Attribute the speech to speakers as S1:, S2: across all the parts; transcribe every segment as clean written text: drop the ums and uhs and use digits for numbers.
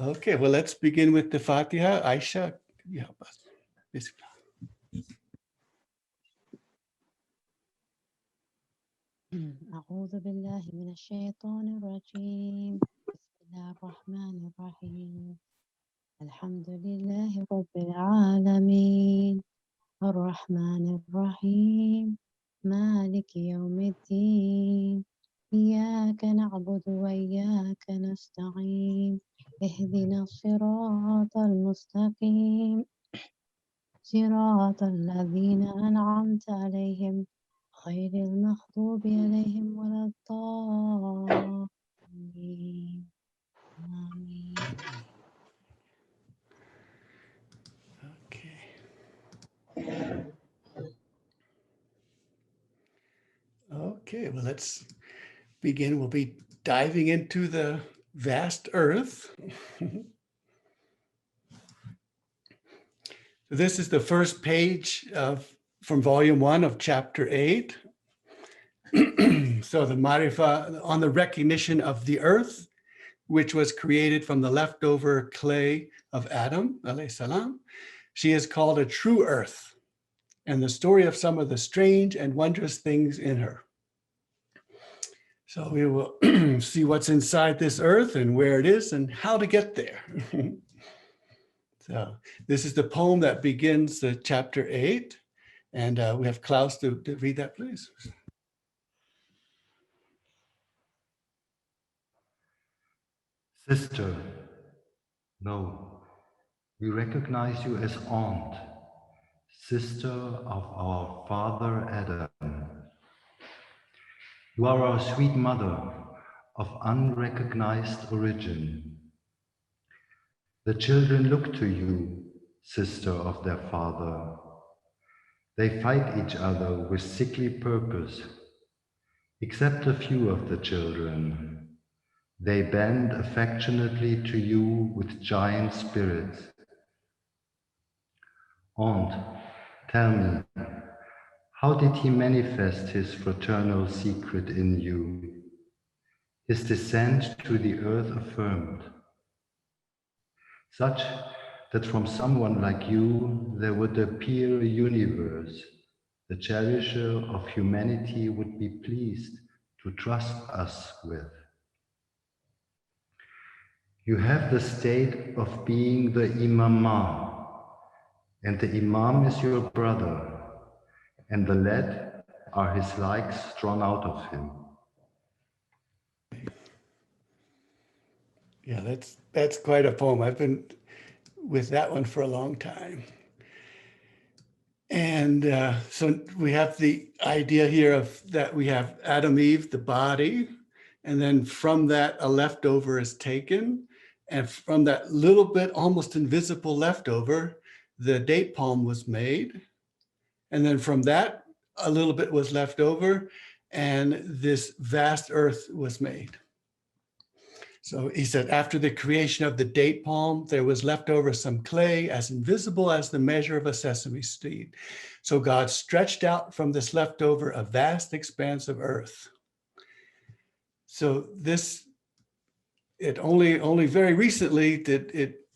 S1: Okay, well, let's begin with the Fatiha. Aisha, you help us. Bismillah.
S2: أعوذ بالله من الشيطان الرجيم بسم الله الرحمن الرحيم الحمد لله رب العالمين الرحمن الرحيم مالك يوم الدين إياك نعبد وإياك نستعين اهدنا الصراط المستقيم صراط الذين أنعمت عليهم غير المغضوب عليهم ولا الضالين آمين.
S1: Okay. Okay, well, let's begin. We'll be diving into the vast earth. This is the first page from volume 1 of chapter 8. So the Marifa on the recognition of the earth, which was created from the leftover clay of Adam, alayhi salam. She is called a true earth, and the story of some of the strange and wondrous things in her. So we will see what's inside this earth and where it is and how to get there. So this is the poem that begins the chapter 8. And we have Klaus to read that, please.
S3: Sister, no, we recognize you as aunt, sister of our father Adam. You are our sweet mother of unrecognized origin. The children look to you, sister of their father. They fight each other with sickly purpose, except a few of the children. They bend affectionately to you with giant spirits. Aunt, tell me, how did he manifest his fraternal secret in you? His descent to the earth affirmed, such that from someone like you there would appear a universe the cherisher of humanity would be pleased to trust us with. You have the state of being the imamah, and the imam is your brother, and the lead are his likes drawn out of him.
S1: Yeah, that's quite a poem. I've been with that one for a long time. And so we have the idea here of that we have Adam, Eve, the body, and then from that a leftover is taken. And from that little bit, almost invisible leftover, the date palm was made. And then from that, a little bit was left over, and this vast earth was made. So he said, after the creation of the date palm, there was left over some clay as invisible as the measure of a sesame seed. So God stretched out from this leftover a vast expanse of earth. So this, it only very recently did it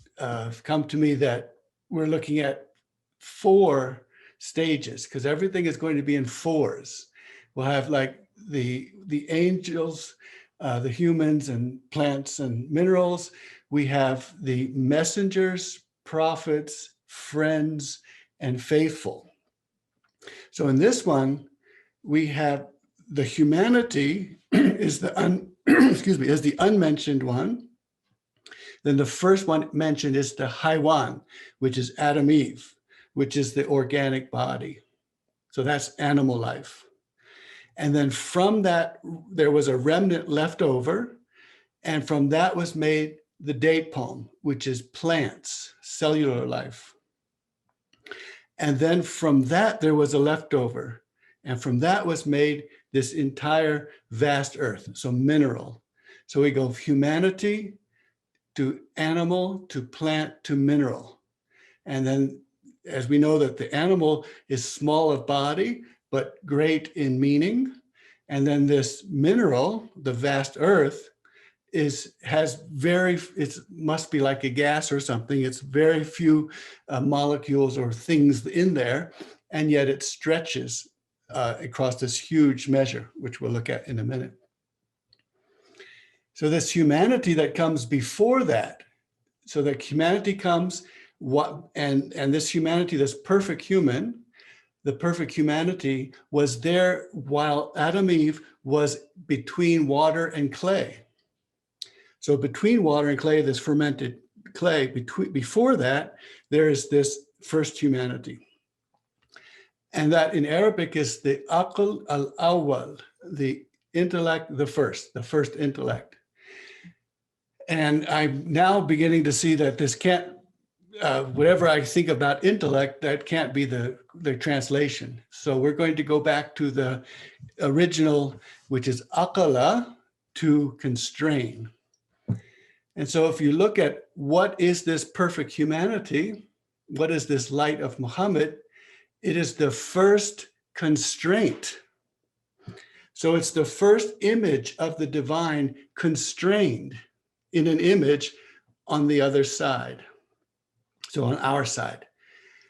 S1: come to me that we're looking at 4 stages, because everything is going to be in 4s. We'll have like the angels, the humans and plants and minerals. We have the messengers, prophets, friends, and faithful. So in this one, we have the humanity is the is the unmentioned one. Then the first one mentioned is the Haywan, which is Adam, Eve, which is the organic body. So that's animal life. And then from that, there was a remnant left over. And from that was made the date palm, which is plants, cellular life. And then from that, there was a leftover. And from that was made this entire vast earth, so mineral. So we go humanity to animal, to plant, to mineral. And then as we know that the animal is small of body, but great in meaning. And then this mineral, the vast earth, it must be like a gas or something. It's very few molecules or things in there, and yet it stretches across this huge measure, which we'll look at in a minute. So this humanity that comes before that, so that humanity comes, and this humanity, this perfect human, the perfect humanity was there while Adam and Eve was between water and clay. So between water and clay, this fermented clay, before that, there is this first humanity. And that in Arabic is the aql al-awwal, the intellect, the first intellect. And I'm now beginning to see that this can't, whatever I think about intellect, that can't be the translation. So we're going to go back to the original, which is aqala, to constrain. And so if you look at what is this perfect humanity, what is this light of Muhammad, it is the first constraint. So it's the first image of the divine constrained in an image on the other side. So on our side.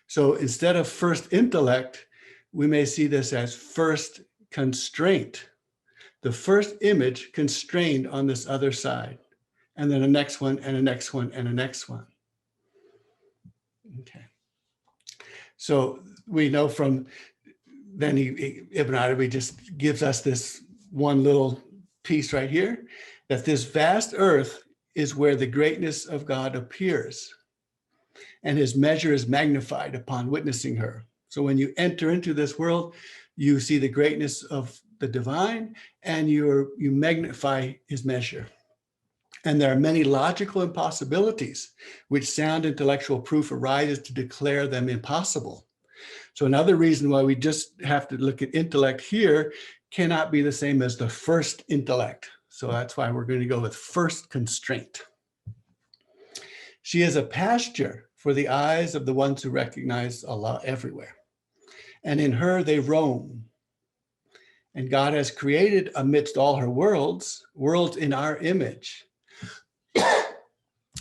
S1: So instead of first intellect, we may see this as first constraint. The first image constrained on this other side. And then the next one, and the next one, and the next one. Okay. So we know from, then Ibn Arabi just gives us this one little piece right here, that this vast earth is where the greatness of God appears. And his measure is magnified upon witnessing her. So when you enter into this world, you see the greatness of the divine, and you magnify his measure. And there are many logical impossibilities which sound intellectual proof arises to declare them impossible. So another reason why we just have to look at intellect here cannot be the same as the first intellect. So that's why we're going to go with first constraint. She is a pasture for the eyes of the ones who recognize Allah everywhere. And in her they roam. And God has created amidst all her worlds in our image.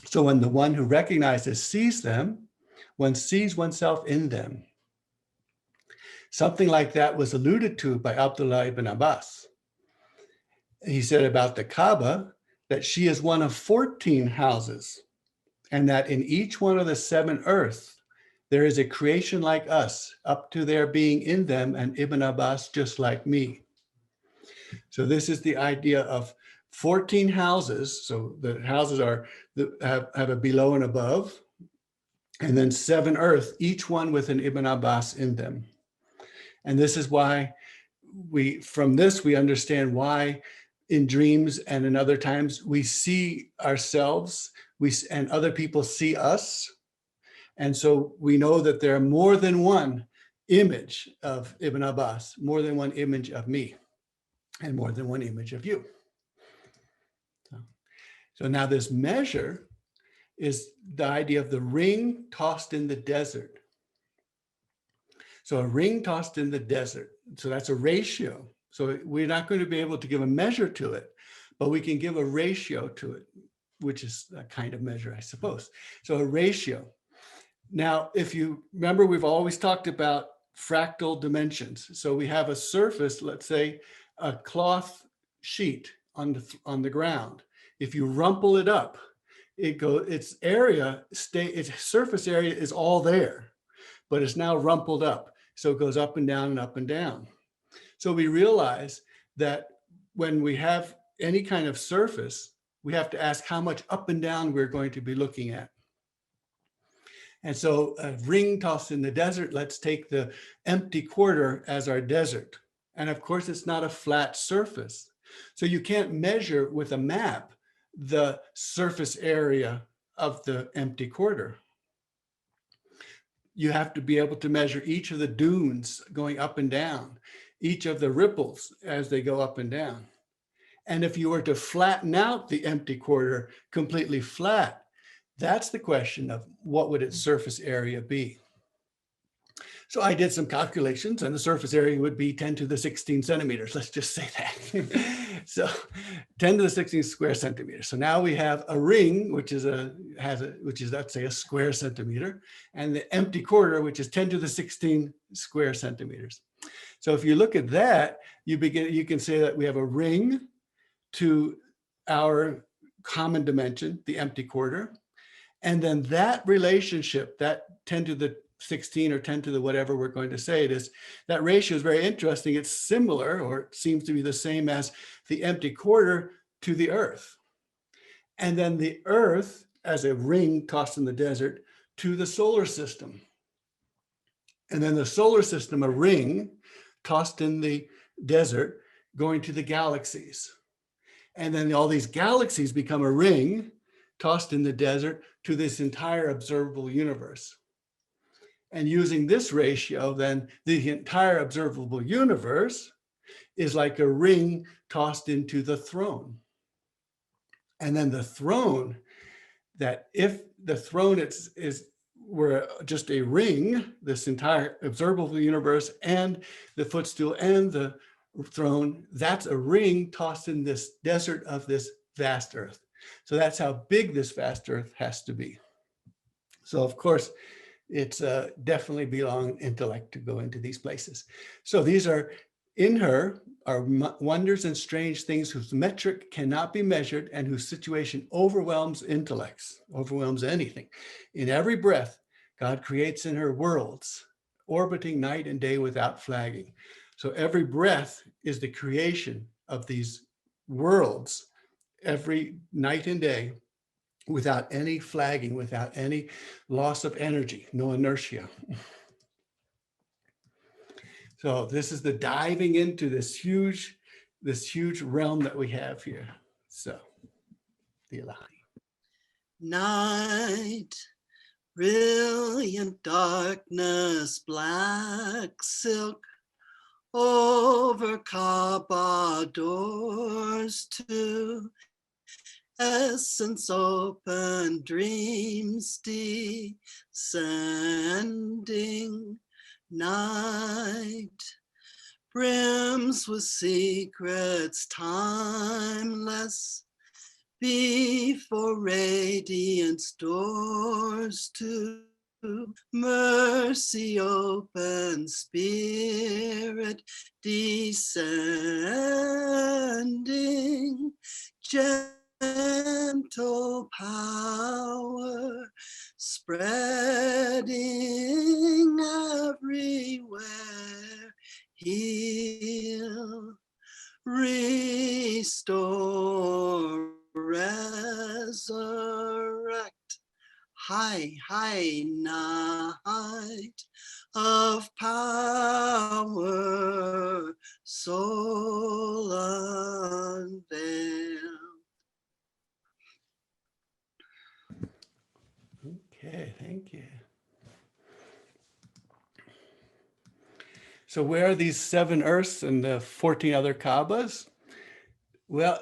S1: So when the one who recognizes sees them, one sees oneself in them. Something like that was alluded to by Abdullah ibn Abbas. He said about the Kaaba that she is one of 14 houses, and that in each one of the 7 earths, there is a creation like us, up to their being in them, and Ibn Abbas just like me. So this is the idea of 14 houses. So the houses have a below and above, and then 7 earths, each one with an Ibn Abbas in them. And this is why from this, we understand why in dreams and in other times we see ourselves, and other people see us. And so we know that there are more than one image of Ibn Abbas, more than one image of me, and more than one image of you. So now this measure is the idea of the ring tossed in the desert. So a ring tossed in the desert. So that's a ratio. So we're not going to be able to give a measure to it, but we can give a ratio to it, which is a kind of measure, I suppose. So a ratio. Now, if you remember, we've always talked about fractal dimensions. So we have a surface, let's say a cloth sheet on the ground. If you rumple it up, its surface area is all there, but it's now rumpled up. So it goes up and down and up and down. So we realize that when we have any kind of surface, we have to ask how much up and down we're going to be looking at. And so a ring tossed in the desert, let's take the empty quarter as our desert. And of course, it's not a flat surface. So you can't measure with a map the surface area of the empty quarter. You have to be able to measure each of the dunes going up and down, each of the ripples as they go up and down. And if you were to flatten out the empty quarter completely flat, that's the question of what would its surface area be? So I did some calculations and the surface area would be 10 to the 16 centimeters. Let's just say that. So 10 to the 16 square centimeters. So now we have a ring, which is let's say a square centimeter, and the empty quarter, which is 10 to the 16 square centimeters. So if you look at that, you can say that we have a ring to our common dimension, the empty quarter. And then that relationship, that 10 to the 16 or 10 to the whatever we're going to say it is, that ratio is very interesting. It's similar, or it seems to be the same as the empty quarter to the earth. And then the earth as a ring tossed in the desert to the solar system. And then the solar system, a ring tossed in the desert going to the galaxies. And then all these galaxies become a ring tossed in the desert to this entire observable universe. And using this ratio, then the entire observable universe is like a ring tossed into the throne. And then the throne, that if the throne were just a ring, this entire observable universe and the footstool and the throne, that's a ring tossed in this desert of this vast earth. So that's how big this vast earth has to be. So of course, it's definitely beyond intellect to go into these places. So these are, in her, are wonders and strange things whose metric cannot be measured and whose situation overwhelms intellects, overwhelms anything. In every breath, God creates in her worlds, orbiting night and day without flagging. So every breath is the creation of these worlds every night and day without any flagging, without any loss of energy, no inertia. So this is the diving into this huge realm that we have here. So, the Ilahi.
S4: Night, brilliant darkness, black silk over Kaaba doors to essence open, dreams descending. Night brims with secrets timeless, before radiance doors to mercy open, spirit descending, gentle power spreading everywhere, heal, restore, resurrect, high night of power, soul unveiled.
S1: Okay, thank you. So where are these 7 earths and the 14 other Kaabas? Well,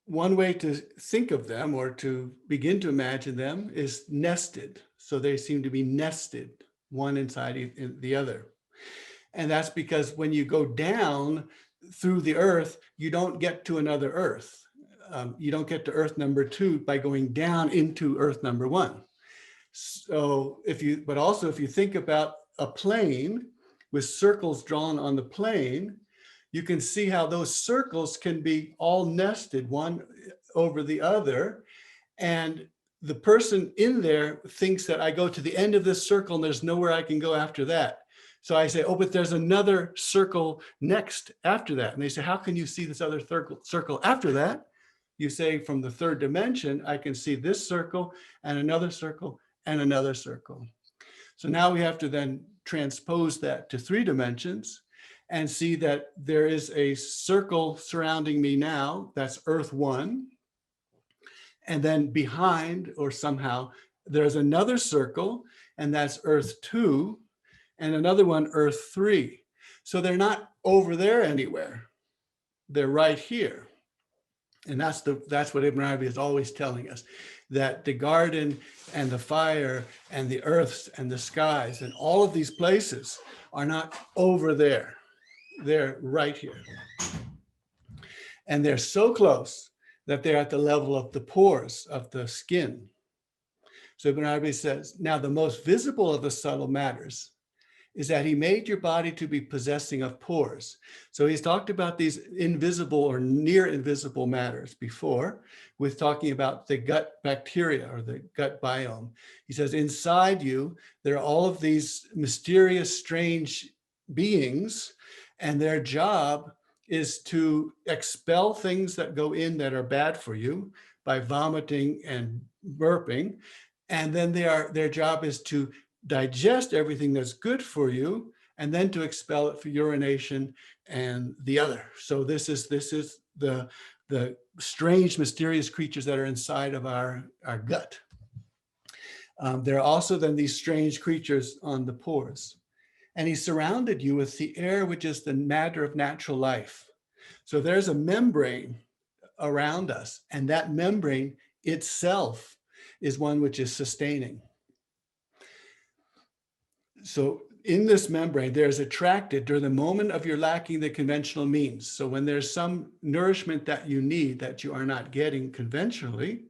S1: one way to think of them or to begin to imagine them is nested. So they seem to be nested, one inside the other. And that's because when you go down through the earth, you don't get to another earth. You don't get to earth number 2 by going down into earth number 1. So but also if you think about a plane with circles drawn on the plane, you can see how those circles can be all nested one over the other. And the person in there thinks that I go to the end of this circle and there's nowhere I can go after that. So I say, oh, but there's another circle next after that. And they say, how can you see this other circle after that? You say, from the 3rd dimension, I can see this circle and another circle and another circle. So now we have to then transpose that to 3 dimensions and see that there is a circle surrounding me now, that's Earth 1. And then behind, or somehow, there's another circle, and that's Earth 2, and another one, Earth 3. So they're not over there anywhere. They're right here. And that's what Ibn Arabi is always telling us. that the garden and the fire and the earths and the skies and all of these places are not over there. They're right here. And they're so close that they're at the level of the pores of the skin. So Ibn Arabi says, now the most visible of the subtle matters is that he made your body to be possessing of pores. So he's talked about these invisible or near invisible matters before, with talking about the gut bacteria or the gut biome. He says, inside you, there are all of these mysterious, strange beings, and their job is to expel things that go in that are bad for you by vomiting and burping. And then their job is to digest everything that's good for you, and then to expel it for urination and the other. So this is the strange, mysterious creatures that are inside of our gut. There are also then these strange creatures on the pores. And he surrounded you with the air, which is the matter of natural life. So there's a membrane around us, and that membrane itself is one which is sustaining. So in this membrane, there's attracted during the moment of your lacking the conventional means. So when there's some nourishment that you need that you are not getting conventionally,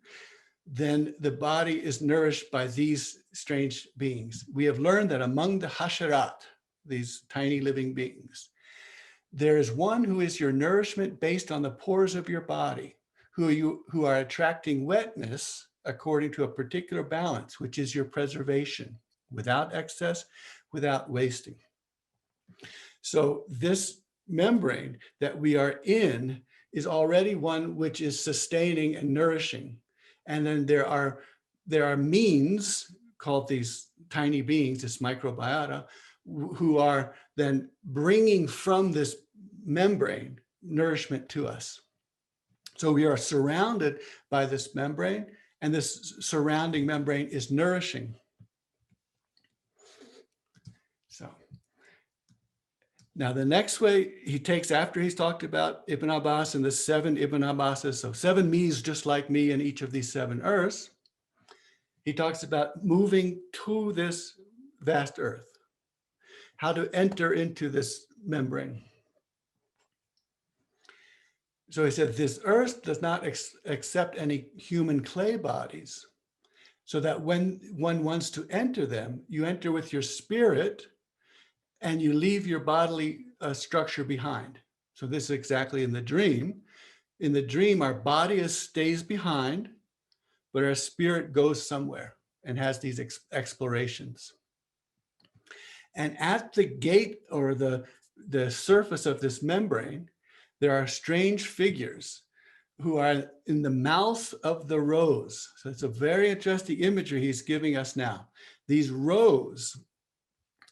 S1: then the body is nourished by these strange beings. We have learned that among the hasharat, these tiny living beings, there is one who is your nourishment based on the pores of your body, who are attracting wetness according to a particular balance, which is your preservation, without excess, without wasting. So this membrane that we are in is already one which is sustaining and nourishing. And then there are means called these tiny beings, this microbiota, who are then bringing from this membrane nourishment to us. So we are surrounded by this membrane, and this surrounding membrane is nourishing. So now the next way he takes, after he's talked about Ibn Abbas and the 7 Ibn Abbases, so 7 me's just like me in each of these 7 earths, he talks about moving to this vast earth, how to enter into this membrane. So he said, this earth does not accept any human clay bodies, so that when one wants to enter them, you enter with your spirit and you leave your bodily structure behind. So this is exactly in the dream. In the dream, our body stays behind, but our spirit goes somewhere and has these explorations. And at the gate or the surface of this membrane, there are strange figures who are in the mouth of the rose. So it's a very interesting imagery he's giving us now. These rows,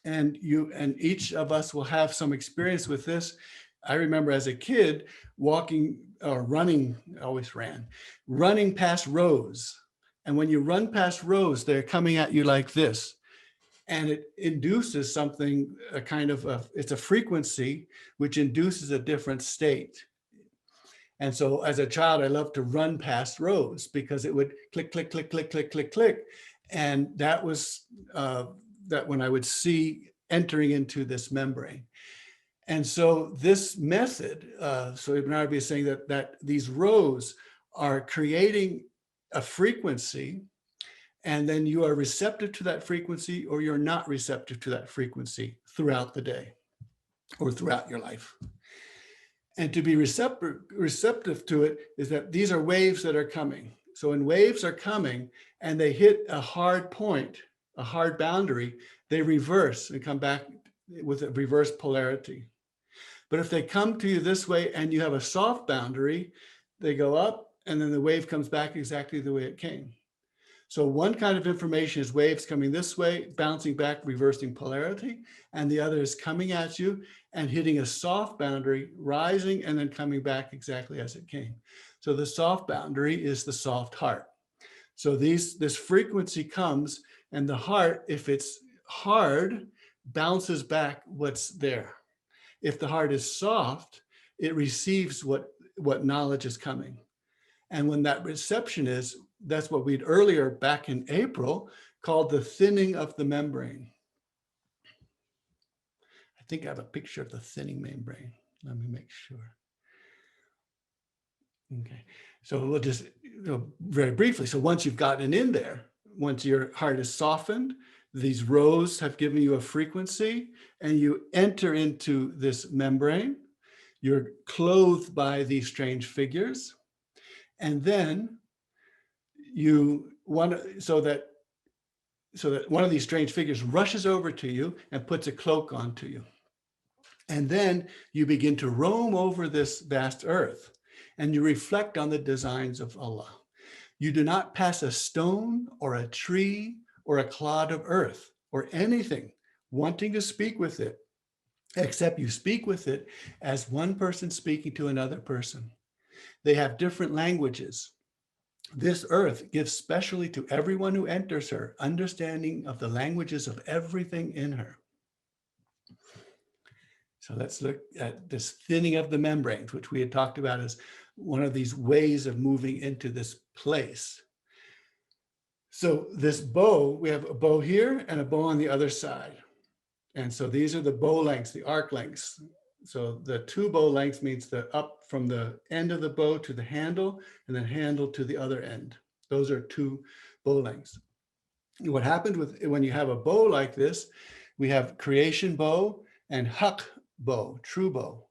S1: and each of us will have some experience with this. I remember as a kid walking or running, I always ran, running past rows. And when you run past rows, they're coming at you like this. And it induces something, a kind of, it's a frequency which induces a different state. And so as a child, I loved to run past rows because it would click, click, click, click, click, click, click. And that was that when I would see entering into this membrane. And so this method, so Ibn Arabi is saying that these rows are creating a frequency, and then you are receptive to that frequency or you're not receptive to that frequency throughout the day or throughout your life. And to be receptive to it is that these are waves that are coming. So when waves are coming and they hit a hard point, a hard boundary, they reverse and come back with a reverse polarity. But if they come to you this way and you have a soft boundary, they go up and then the wave comes back exactly the way it came. So one kind of information is waves coming this way, bouncing back, reversing polarity, and the other is coming at you and hitting a soft boundary, rising and then coming back exactly as it came. So the soft boundary is the soft heart. So this frequency comes, and the heart, if it's hard, bounces back what's there. If the heart is soft, it receives what knowledge is coming. And when that reception is, That's what we'd earlier back in April called the thinning of the membrane. I think I have a picture of the thinning membrane. Let me make sure. Okay, so we'll just very briefly. So once you've gotten in there, once your heart is softened, these rows have given you a frequency and you enter into this membrane. You're clothed by these strange figures. And then you want so that one of these strange figures rushes over to you and puts a cloak onto you. And then you begin to roam over this vast earth and you reflect on the designs of Allah. You do not pass a stone or a tree or a clod of earth or anything wanting to speak with it, except you speak with it as one person speaking to another person. They have different languages. This earth gives specially to everyone who enters her understanding of the languages of everything in her. So let's look at this thinning of the membranes, which we had talked about as one of these ways of moving into this place. So this bow, we have a bow here and a bow on the other side. And so these are the bow lengths, the arc lengths. So the two bow lengths means the up from the end of the bow to the handle and then handle to the other end. Those are two bow lengths. What happens when you have a bow like this, we have creation bow and haq bow, true bow.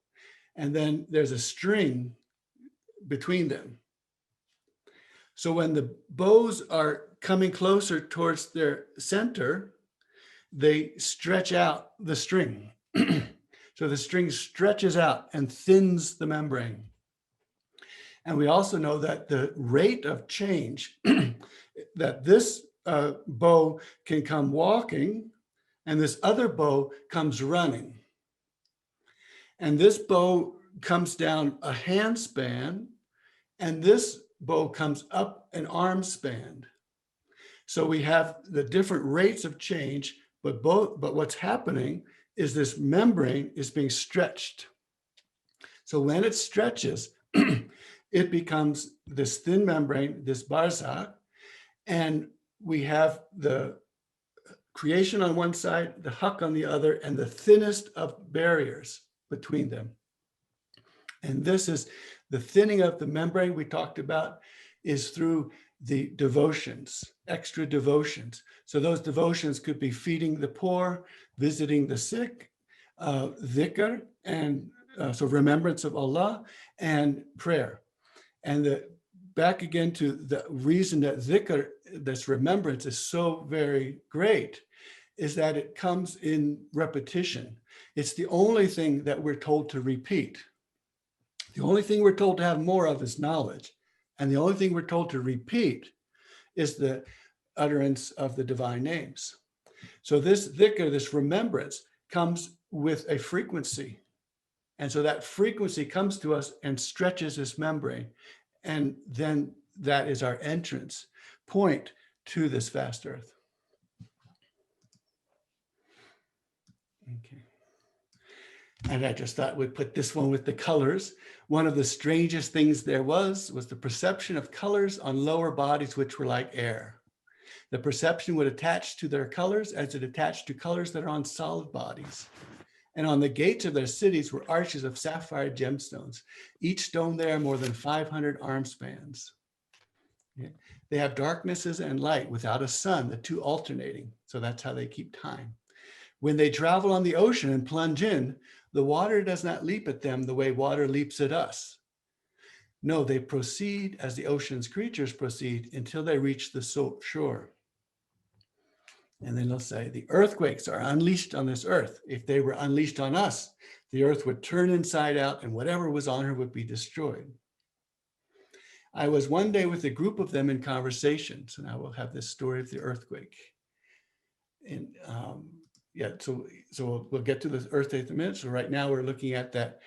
S1: And then there's a string between them. So when the bows are coming closer towards their center, they stretch out the string. So the string stretches out and thins the membrane. And we also know that the rate of change, that this bow can come walking and this other bow comes running. And this bow comes down a hand span and this bow comes up an arm span. So we have the different rates of change, but what's happening is this membrane is being stretched. So when it stretches, it becomes this thin membrane, this barzakh, and we have the creation on one side, the haq on the other, and the thinnest of barriers between them. And this is the thinning of the membrane we talked about is through the devotions, extra devotions. So those devotions could be feeding the poor, visiting the sick, dhikr, and so remembrance of Allah, and prayer. And back again to the reason that dhikr, this remembrance, is so very great, is that it comes in repetition. It's the only thing that we're told to repeat. The only thing we're told to have more of is knowledge. And the only thing we're told to repeat is the utterance of the divine names. So this dhikr, this remembrance, comes with a frequency. And so that frequency comes to us and stretches this membrane. And then that is our entrance point to this vast earth. Okay. And I just thought we'd put this one with the colors. One of the strangest things there was the perception of colors on lower bodies, which were like air. The perception would attach to their colors as it attached to colors that are on solid bodies. And on the gates of their cities were arches of sapphire gemstones, each stone there more than 500 arm spans. Yeah. They have darknesses and light without a sun, the two alternating. So that's how they keep time. When they travel on the ocean and plunge in, the water does not leap at them the way water leaps at us. No, they proceed as the ocean's creatures proceed until they reach the shore. And then they'll say, the earthquakes are unleashed on this earth. If they were unleashed on us, the earth would turn inside out and whatever was on her would be destroyed. I was one day with a group of them in conversations, and I will have this story of the earthquake. And yeah, so we'll get to the earth in a minute. So right now we're looking at that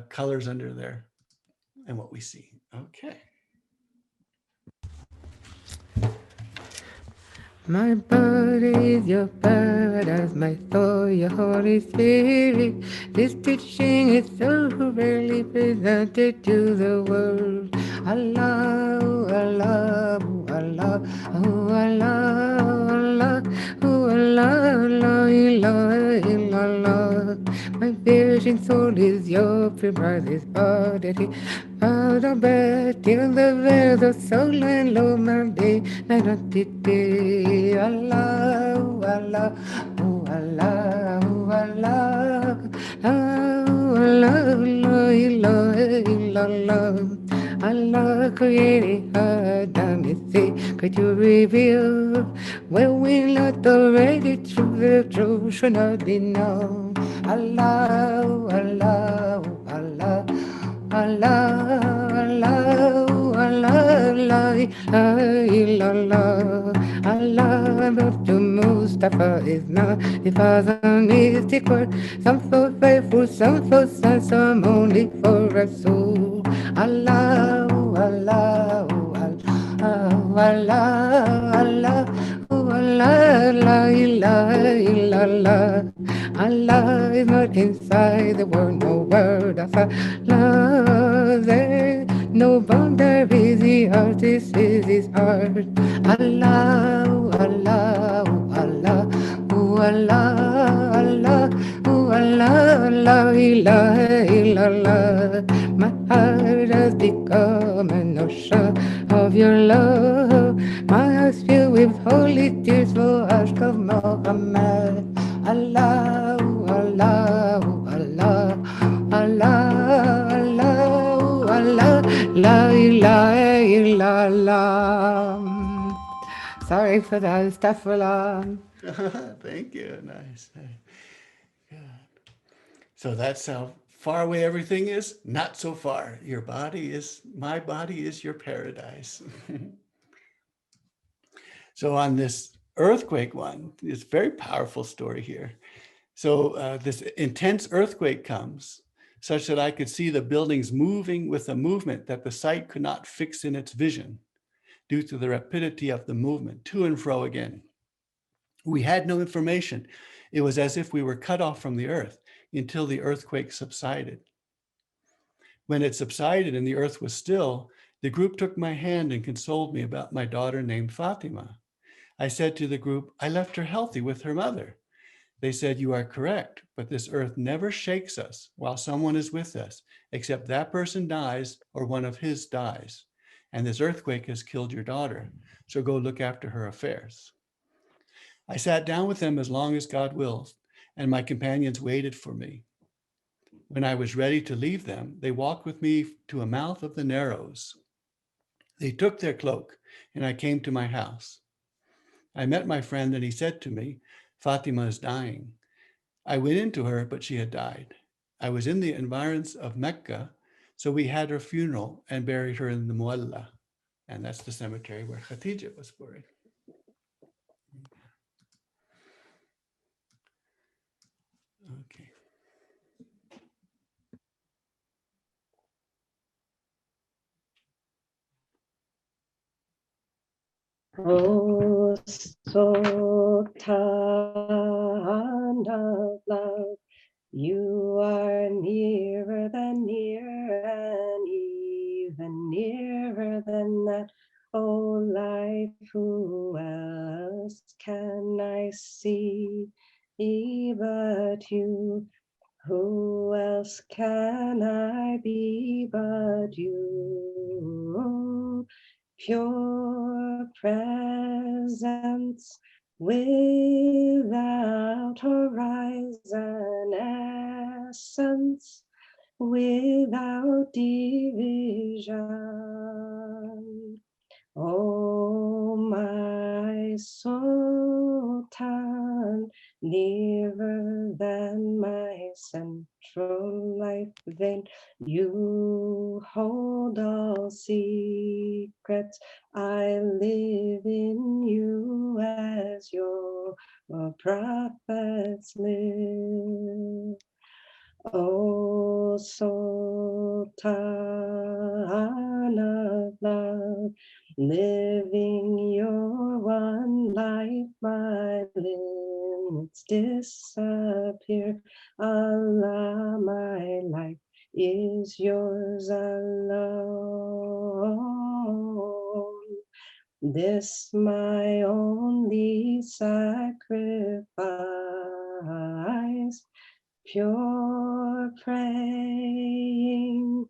S1: colors under there and what we see. Okay.
S5: My body is your paradise, my soul your Holy Spirit. This teaching is so rarely presented to the world. Allah, Allah, Allah, Allah, Allah, Allah, Allah, Allah, Allah. My virgin soul is your primary body. Out of bed till the veils of soul and love my day. Allah, Allah, oh Allah, oh Allah, oh Allah, Allah, Allah, Allah created Adam and say, could you reveal where we not already true, the truth should not be known. Allah, Allah, Allah, Allah, Allah, Allah, Allah, Allah, but to Mustafa is not the father mystic word. Some for faithful, some for sons, some only for a soul. Allah, Allah, Allah, Allah, Allah, Allah, la ilaha illallah. Allah is not inside the world, no word of Allah. There no boundaries, the artist is his heart. Allah, Allah, Allah, Allah, Allah, Allah, la ilaha illallah. My heart has become an ocean of your love. My heart's filled with holy tears for Ashk of Muhammad. Allah, Allah, Allah, Allah, Allah, Allah, la ilaha illallah. Sorry for that, astaghfirullah.
S1: Thank you. Nice. Good. So that's how far away everything is. Not so far. Your body is, my body is your paradise. So on this earthquake one, it's a very powerful story here. So this intense earthquake comes such that I could see the buildings moving with a movement that the sight could not fix in its vision due to the rapidity of the movement to and fro again. We had no information. It was as if we were cut off from the earth until the earthquake subsided. When it subsided and the earth was still, the group took my hand and consoled me about my daughter named Fatima. I said to the group, I left her healthy with her mother. They said, you are correct, but this earth never shakes us while someone is with us, except that person dies or one of his dies. And this earthquake has killed your daughter, so go look after her affairs. I sat down with them as long as God wills, and my companions waited for me. When I was ready to leave them, they walked with me to a mouth of the Narrows. They took their cloak, and I came to my house. I met my friend, and he said to me, Fatima is dying. I went into her, but she had died. I was in the environs of Mecca, so we had her funeral and buried her in the Mualla. And that's the cemetery where Khadija was buried. Okay.
S6: O Sultan of love, you are nearer than near and even nearer than that. O life, who else can I see but you? Who else can I be but you? Pure presence without horizon, essence without division. Oh, my Sultan, nearer than my central life vein, you hold all secrets. I live in you as your prophets live. O Sultan of love, living your one life, my limits disappear. Allah, my life is yours alone. This my only sacrifice, pure praying,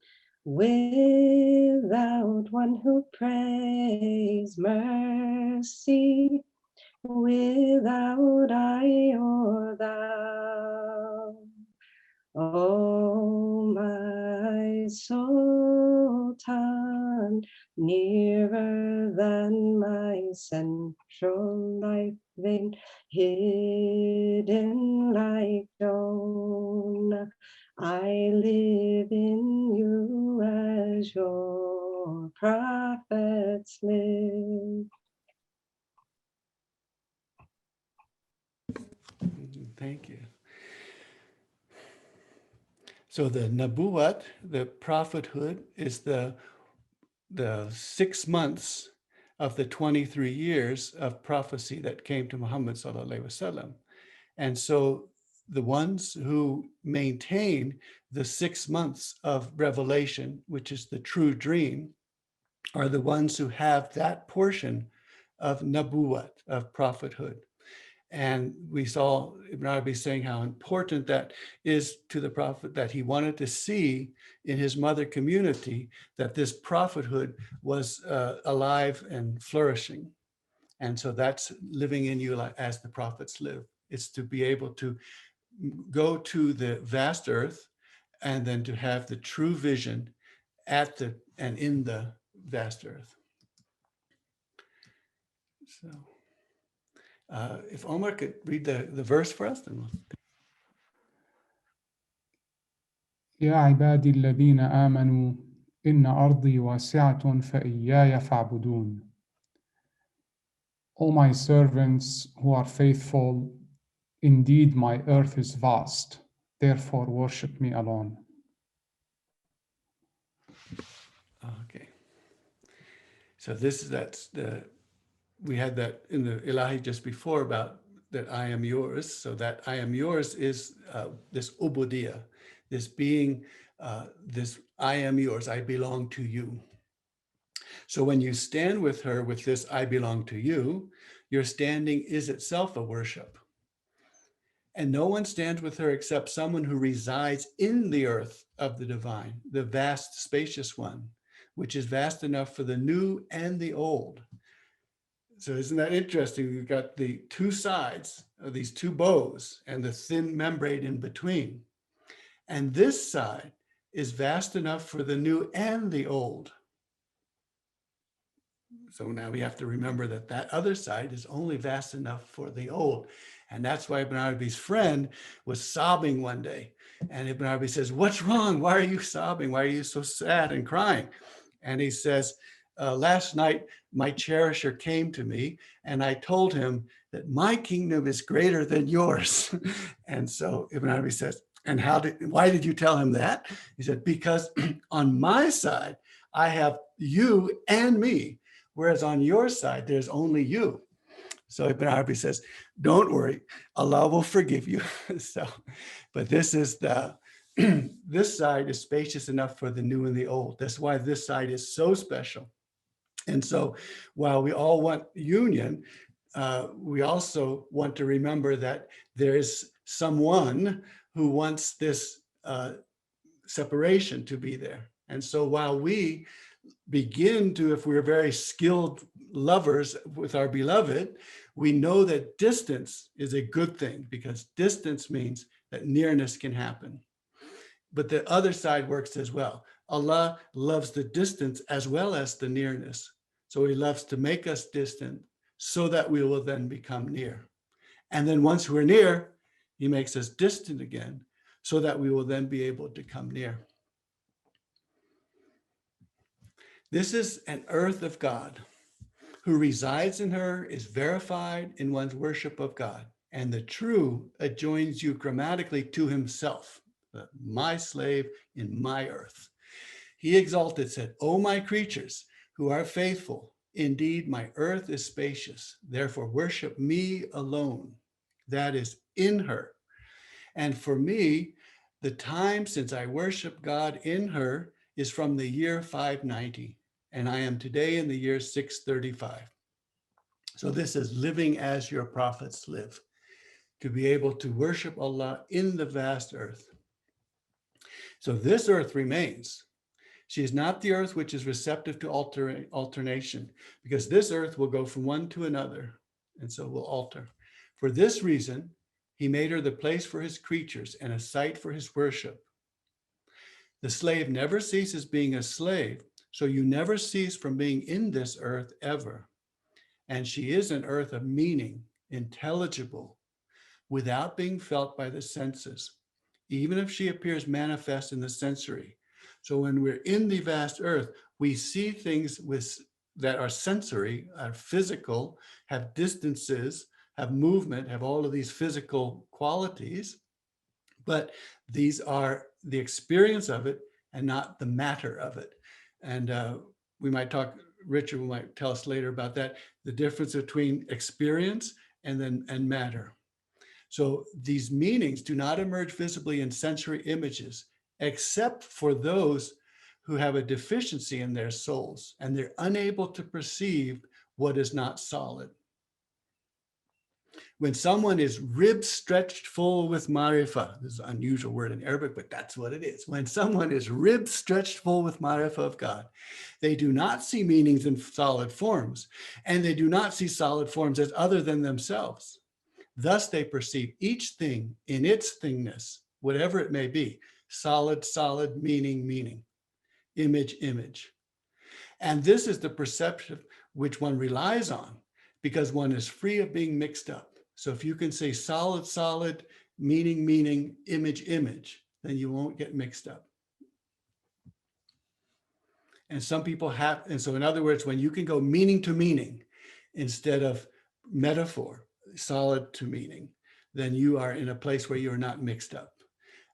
S6: without one who prays, mercy, without I or thou. Oh, my Sultan, nearer than my central life vein, hidden like dawn. I live in you as your prophets live.
S1: Thank you. So the Nabuwat, the prophethood, is the 6 months of the 23 years of prophecy that came to Muhammad sallallahu alaihi wasallam. And so the ones who maintain the 6 months of revelation, which is the true dream, are the ones who have that portion of Nabuwat, of prophethood. And we saw Ibn Arabi saying how important that is to the prophet, that he wanted to see in his mother community that this prophethood was alive and flourishing. And so that's living in you as the prophets live. It's to be able to go to the vast earth and then to have the true vision at the and in the vast earth. So if Omar could read the verse for us, then we'll.
S7: يا عبادي الذين آمنوا إن أرضي واسعة فإياي فاعبدون. O my servants who are faithful, indeed my earth is vast, therefore worship me alone.
S1: Okay. So we had that in the Ilahi just before about that I am yours. So that I am yours is this ubudiyah, this being, this I am yours, I belong to you. So when you stand with her with this I belong to you, your standing is itself a worship. And no one stands with her except someone who resides in the earth of the divine, the vast, spacious one, which is vast enough for the new and the old. So isn't that interesting? We've got the two sides of these two bows and the thin membrane in between. And this side is vast enough for the new and the old. So now we have to remember that that other side is only vast enough for the old. And that's why Ibn Arabi's friend was sobbing one day. And Ibn Arabi says, what's wrong? Why are you sobbing? Why are you so sad and crying? And he says, last night, my cherisher came to me and I told him that my kingdom is greater than yours. And so Ibn Arabi says, and why did you tell him that? He said, because on my side, I have you and me. Whereas on your side, there's only you. So Ibn Arabi says, don't worry, Allah will forgive you. So, but this is this side is spacious enough for the new and the old. That's why this side is so special. And so while we all want union, we also want to remember that there is someone who wants this separation to be there. And so while we begin to, if we're very skilled lovers with our beloved, we know that distance is a good thing because distance means that nearness can happen. But the other side works as well. Allah loves the distance as well as the nearness. So he loves to make us distant so that we will then become near. And then once we're near, he makes us distant again so that we will then be able to come near. This is an earth of God. Who resides in her is verified in one's worship of God. And the true adjoins you grammatically to himself, my slave in my earth. He exalted said, O my creatures who are faithful, Indeed, my earth is spacious. Therefore, worship me alone. That is in her. And for me, the time since I worship God in her is from the year 590. And I am today in the year 635. So this is living as your prophets live, to be able to worship Allah in the vast earth. So this earth remains. She is not the earth which is receptive to alternation, because this earth will go from one to another, and so will alter. For this reason, he made her the place for his creatures and a site for his worship. The slave never ceases being a slave, so you never cease from being in this earth ever. And she is an earth of meaning, intelligible, without being felt by the senses, even if she appears manifest in the sensory. So when we're in the vast earth, we see things that are sensory, are physical, have distances, have movement, have all of these physical qualities, but these are the experience of it and not the matter of it. And we might talk, Richard might tell us later about that, the difference between experience and matter. So these meanings do not emerge visibly in sensory images, except for those who have a deficiency in their souls, and they're unable to perceive what is not solid. When someone is ribs stretched full with marifa, this is an unusual word in Arabic, but that's what it is. When someone is ribs stretched full with marifa of God, they do not see meanings in solid forms, and they do not see solid forms as other than themselves. Thus they perceive each thing in its thingness, whatever it may be, solid, solid, meaning, meaning, image, image. And this is the perception which one relies on, because one is free of being mixed up. So if you can say solid, solid, meaning, meaning, image, image, then you won't get mixed up. And some people have, and so in other words, when you can go meaning to meaning instead of metaphor, solid to meaning, then you are in a place where you are not mixed up.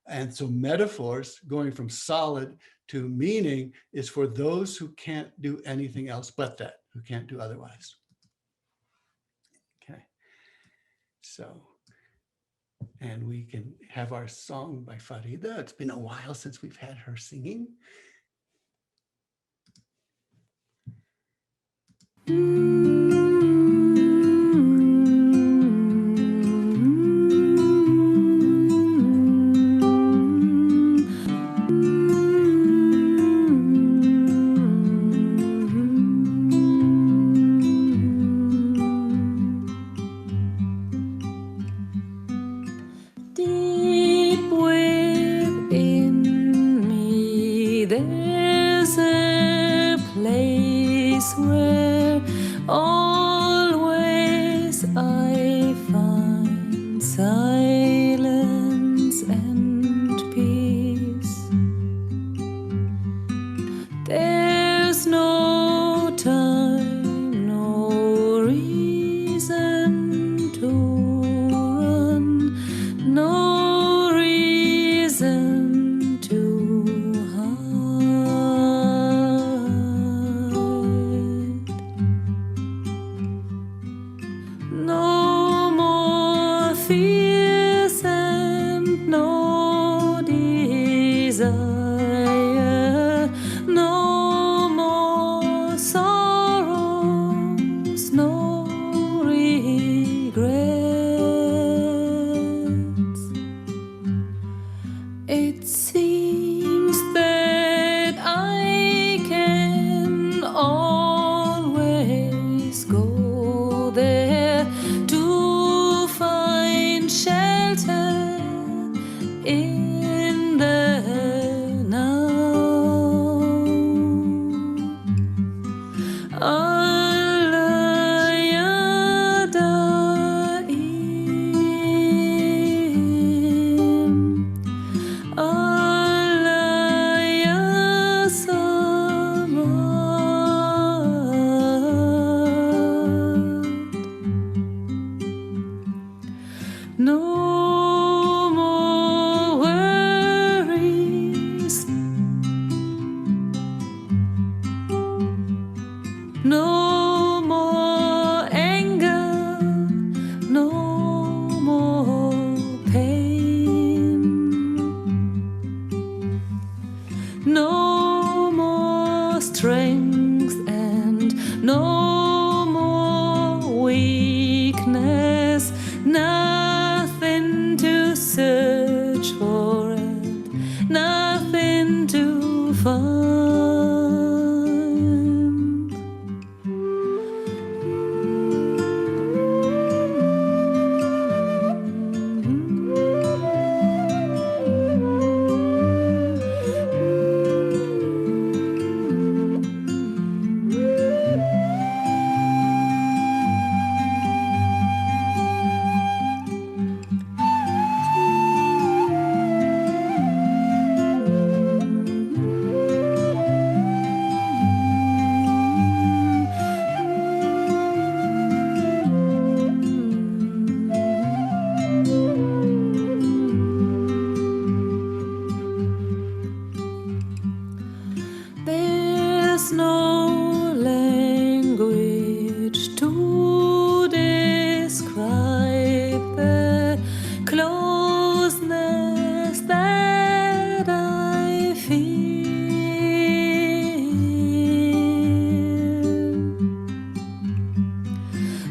S1: And so metaphors going from solid to meaning is for those who can't do anything else but that, who can't do otherwise. Okay. So, and we can have our song by Farida. It's been a while since we've had her singing.
S8: Deep within me, there's a place where always I find silence and peace. There's no time, no reason to run, no reason to hide. strength and no more weakness, nothing to search for and nothing to find. There's no language to describe the closeness that I feel.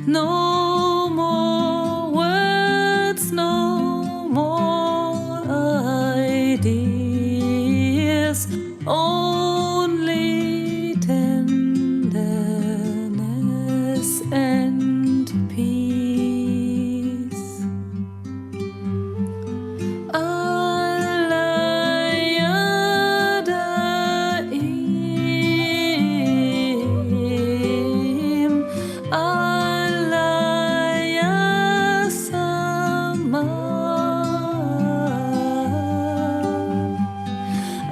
S8: No more words, no more ideas, only tenderness and peace. Allah Yadaim, Allah Yasamad,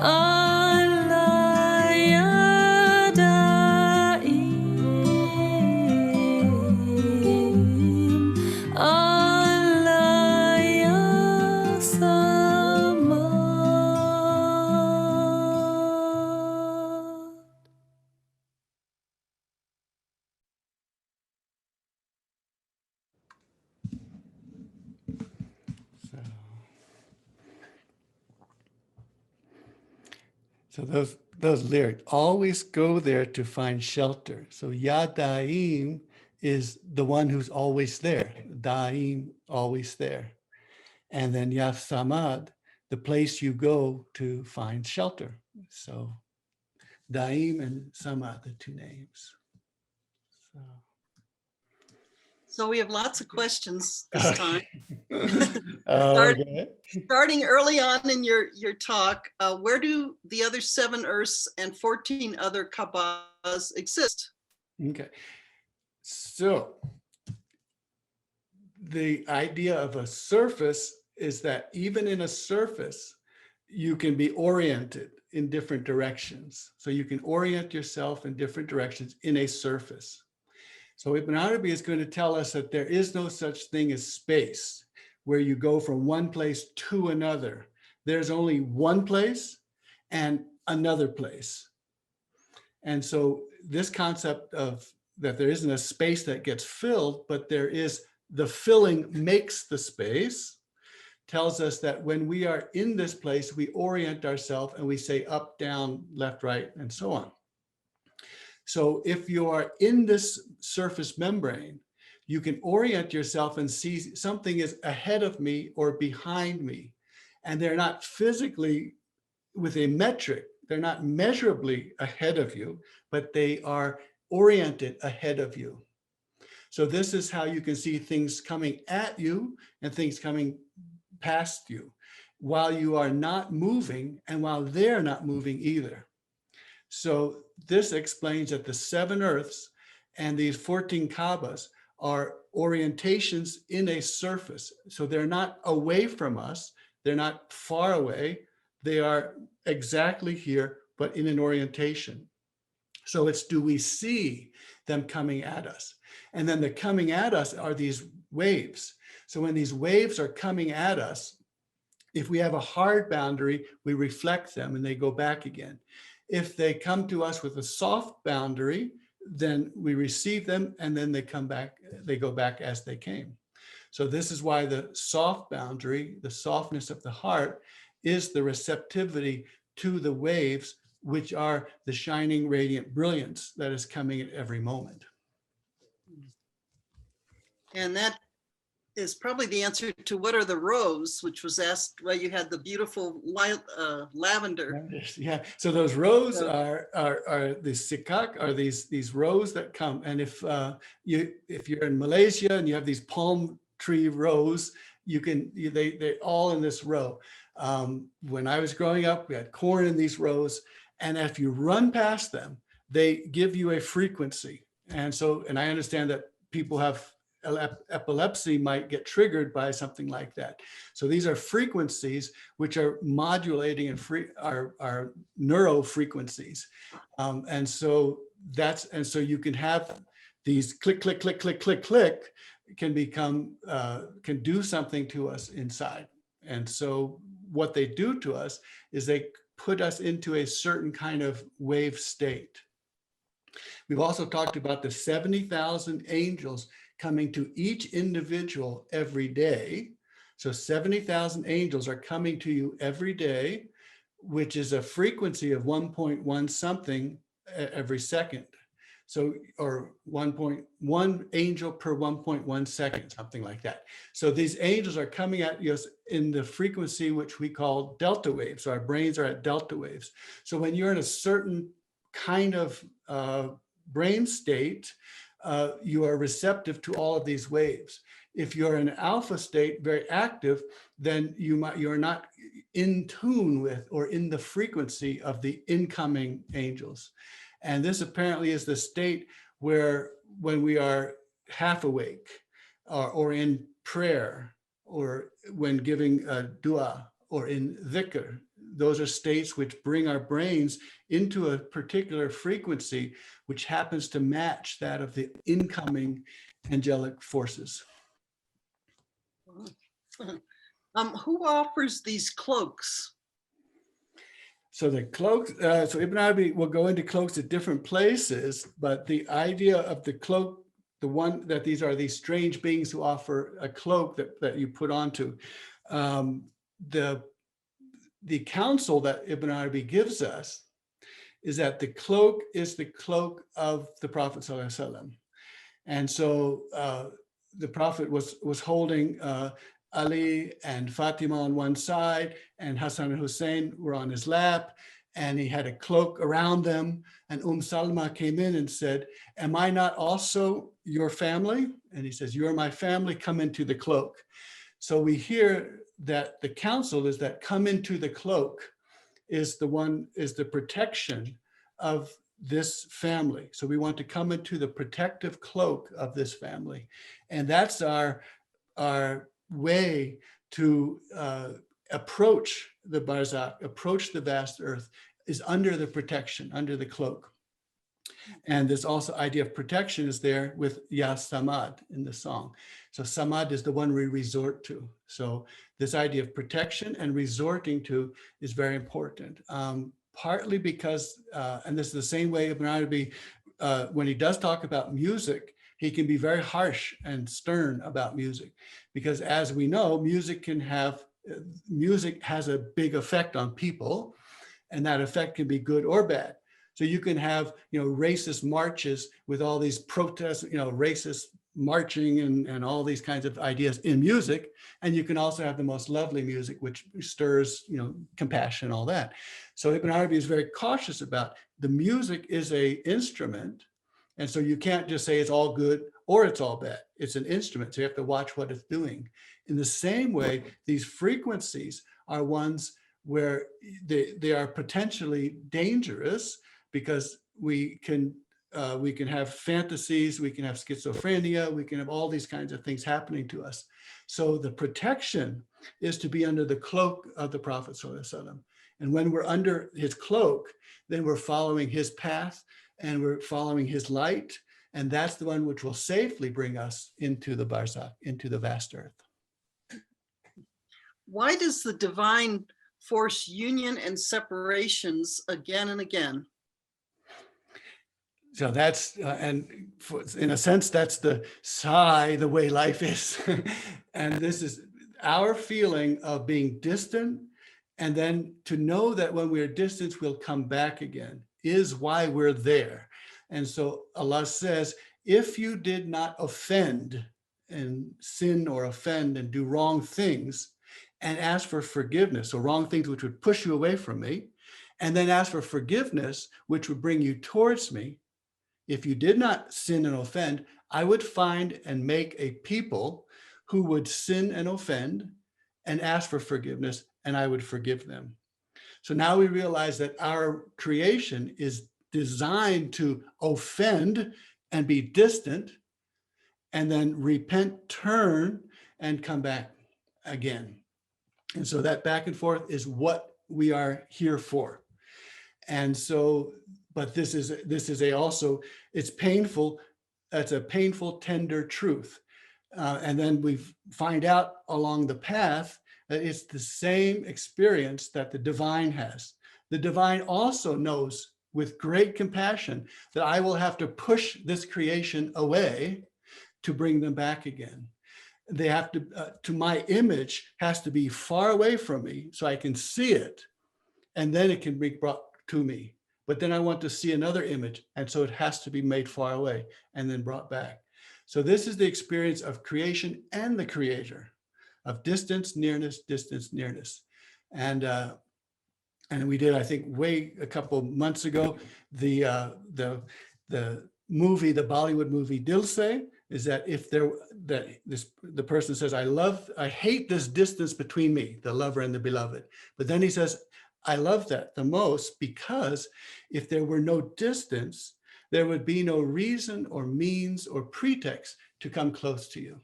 S8: Allah Yadaim, Allah Yasamad.
S1: So those lyrics always go there to find shelter. So Yadaim is the one who's always there. Daim, always there. And then Yasamad, the place you go to find shelter. So Daim and Samad, the two names. So,
S4: So we have lots of questions this time.
S1: okay.
S4: Starting early on in your talk, where do the other 7 Earths and 14 other Kabbas exist?
S1: Okay. So the idea of a surface is that even in a surface, you can be oriented in different directions. So you can orient yourself in different directions in a surface. So Ibn Arabi is going to tell us that there is no such thing as space where you go from one place to another. There's only one place and another place. And so this concept of that there isn't a space that gets filled, but there is the filling makes the space, tells us that when we are in this place, we orient ourselves and we say up, down, left, right, and so on. So if you are in this surface membrane, you can orient yourself and see something is ahead of me or behind me. And they're not physically with a metric, they're not measurably ahead of you, but they are oriented ahead of you. So this is how you can see things coming at you and things coming past you while you are not moving and while they're not moving either. So this explains that the 7 Earths and these 14 Kabbas are orientations in a surface. So they're not away from us. They're not far away. They are exactly here, but in an orientation. So it's, do we see them coming at us? And then the coming at us are these waves. So when these waves are coming at us, if we have a hard boundary, we reflect them and they go back again. If they come to us with a soft boundary, then we receive them and then they come back, they go back as they came. So this is why the soft boundary, the softness of the heart, is the receptivity to the waves which are the shining radiant brilliance that is coming at every moment.
S4: And that is probably the answer to what are the rows, which was asked while you had the beautiful lavender.
S1: Yeah, so those rows
S4: So-
S1: are the sikak, are these rows that come. And if you're in Malaysia and you have these palm tree rows, they're all in this row. When I was growing up, we had corn in these rows, and if you run past them, they give you a frequency. And I understand that people have epilepsy might get triggered by something like that. So these are frequencies which are modulating and are neuro frequencies. And so you can have these click, click, click, click, click, click can do something to us inside. And so what they do to us is they put us into a certain kind of wave state. We've also talked about the 70,000 angels coming to each individual every day. So 70,000 angels are coming to you every day, which is a frequency of 1.1 something every second. So, or 1.1 angel per 1.1 second, something like that. So these angels are coming at us in the frequency which we call delta waves. So our brains are at delta waves. So when you're in a certain kind of brain state, you are receptive to all of these waves. If you're in alpha state, very active, then you're not in tune with or in the frequency of the incoming angels. And this apparently is the state where when we are half awake or in prayer or when giving a dua or in dhikr, those are states which bring our brains into a particular frequency, which happens to match that of the incoming angelic forces.
S4: Who offers these cloaks?
S1: So the cloaks, so Ibn Arabi will go into cloaks at different places, but the idea of the cloak, the one that these are these strange beings who offer a cloak that you put onto, the counsel that Ibn Arabi gives us is that the cloak is the cloak of the Prophet ﷺ. And so the Prophet was holding Ali and Fatima on one side, and Hassan and Hussein were on his lap, and he had a cloak around them. And Salma came in and said, "Am I not also your family?" And he says, "You are my family, come into the cloak." So we hear that the counsel is that come into the cloak is the protection of this family. So we want to come into the protective cloak of this family. And that's our way to approach the barzakh, approach the vast earth, is under the protection, under the cloak. And this also idea of protection is there with Ya Samad in the song. So Samad is the one we resort to. So this idea of protection and resorting to is very important. Partly because, and this is the same way Ibn Arabi, when he does talk about music, he can be very harsh and stern about music, because as we know, music has a big effect on people, and that effect can be good or bad. So you can have, racist marches with all these protests, racist marching and all these kinds of ideas in music. And you can also have the most lovely music, which stirs, compassion, all that. So Ibn Arabi is very cautious about the music is an instrument. And so you can't just say it's all good or it's all bad. It's an instrument. So you have to watch what it's doing. In the same way, these frequencies are ones where they are potentially dangerous, because we can have fantasies, we can have schizophrenia, we can have all these kinds of things happening to us. So the protection is to be under the cloak of the Prophet ﷺ. And when we're under his cloak, then we're following his path and we're following his light. And that's the one which will safely bring us into the barzakh, into the vast earth.
S4: Why does the divine force union and separations again and again?
S1: So that's, in a sense, that's the way life is. And this is our feeling of being distant And then to know that when we're distant, we'll come back again is why we're there. And so Allah says, if you did not offend and sin or offend and do wrong things and ask for forgiveness, so wrong things which would push you away from me, and then ask for forgiveness, which would bring you towards me, if you did not sin and offend, I would find and make a people who would sin and offend and ask for forgiveness, and I would forgive them. So now we realize that our creation is designed to offend and be distant, and then repent, turn, and come back again. And so that back and forth is what we are here for. And so, but this is a also, it's painful. That's a painful, tender truth. And then we find out along the path that it's the same experience that the divine has. The divine also knows with great compassion that I will have to push this creation away to bring them back again. They have to my image has to be far away from me so I can see it, and then it can be brought to me. But then I want to see another image, and so it has to be made far away and then brought back. So this is the experience of creation and the creator, of distance, nearness, and we did, I think, a couple of months ago, the movie, the Bollywood movie Dil Se, is that the person says, I hate this distance between me, the lover and the beloved. But then he says, I love that the most because if there were no distance, there would be no reason or means or pretext to come close to you.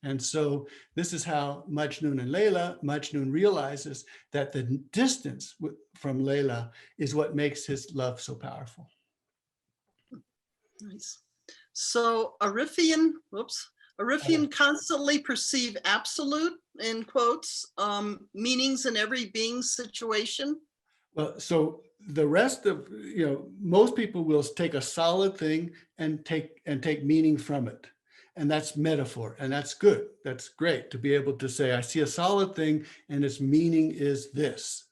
S1: And so this is how Majnun and Layla, Majnun realizes that the distance from Layla is what makes his love so powerful.
S4: Nice. So Arifian constantly perceive absolute, in quotes, meanings in every being's situation.
S1: Well, so the rest of, most people will take a solid thing and take meaning from it. And that's metaphor, and that's good. That's great to be able to say, I see a solid thing and its meaning is this.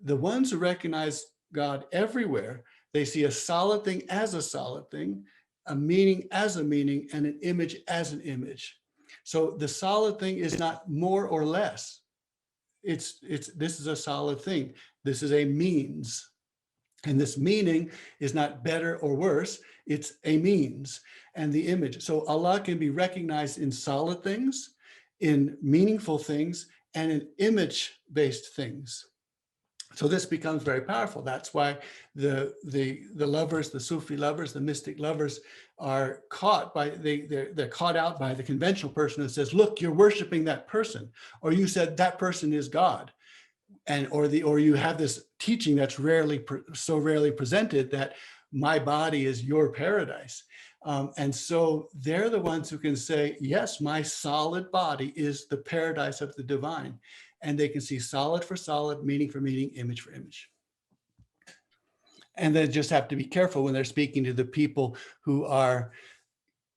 S1: The ones who recognize God everywhere, they see a solid thing as a solid thing, a meaning as a meaning, and an image as an image. So the solid thing is not more or less. This is a solid thing. This is a means. And this meaning is not better or worse, it's a means and the image. So Allah can be recognized in solid things, in meaningful things, and in image-based things. So this becomes very powerful. That's why the lovers, the Sufi lovers, the mystic lovers are caught by, they're caught out by the conventional person who says, look, you're worshiping that person, or you said that person is God. And or you have this teaching that's so rarely presented that my body is your paradise. And so they're the ones who can say, yes, my solid body is the paradise of the divine. And they can see solid for solid, meaning for meaning, image for image. And they just have to be careful when they're speaking to the people who are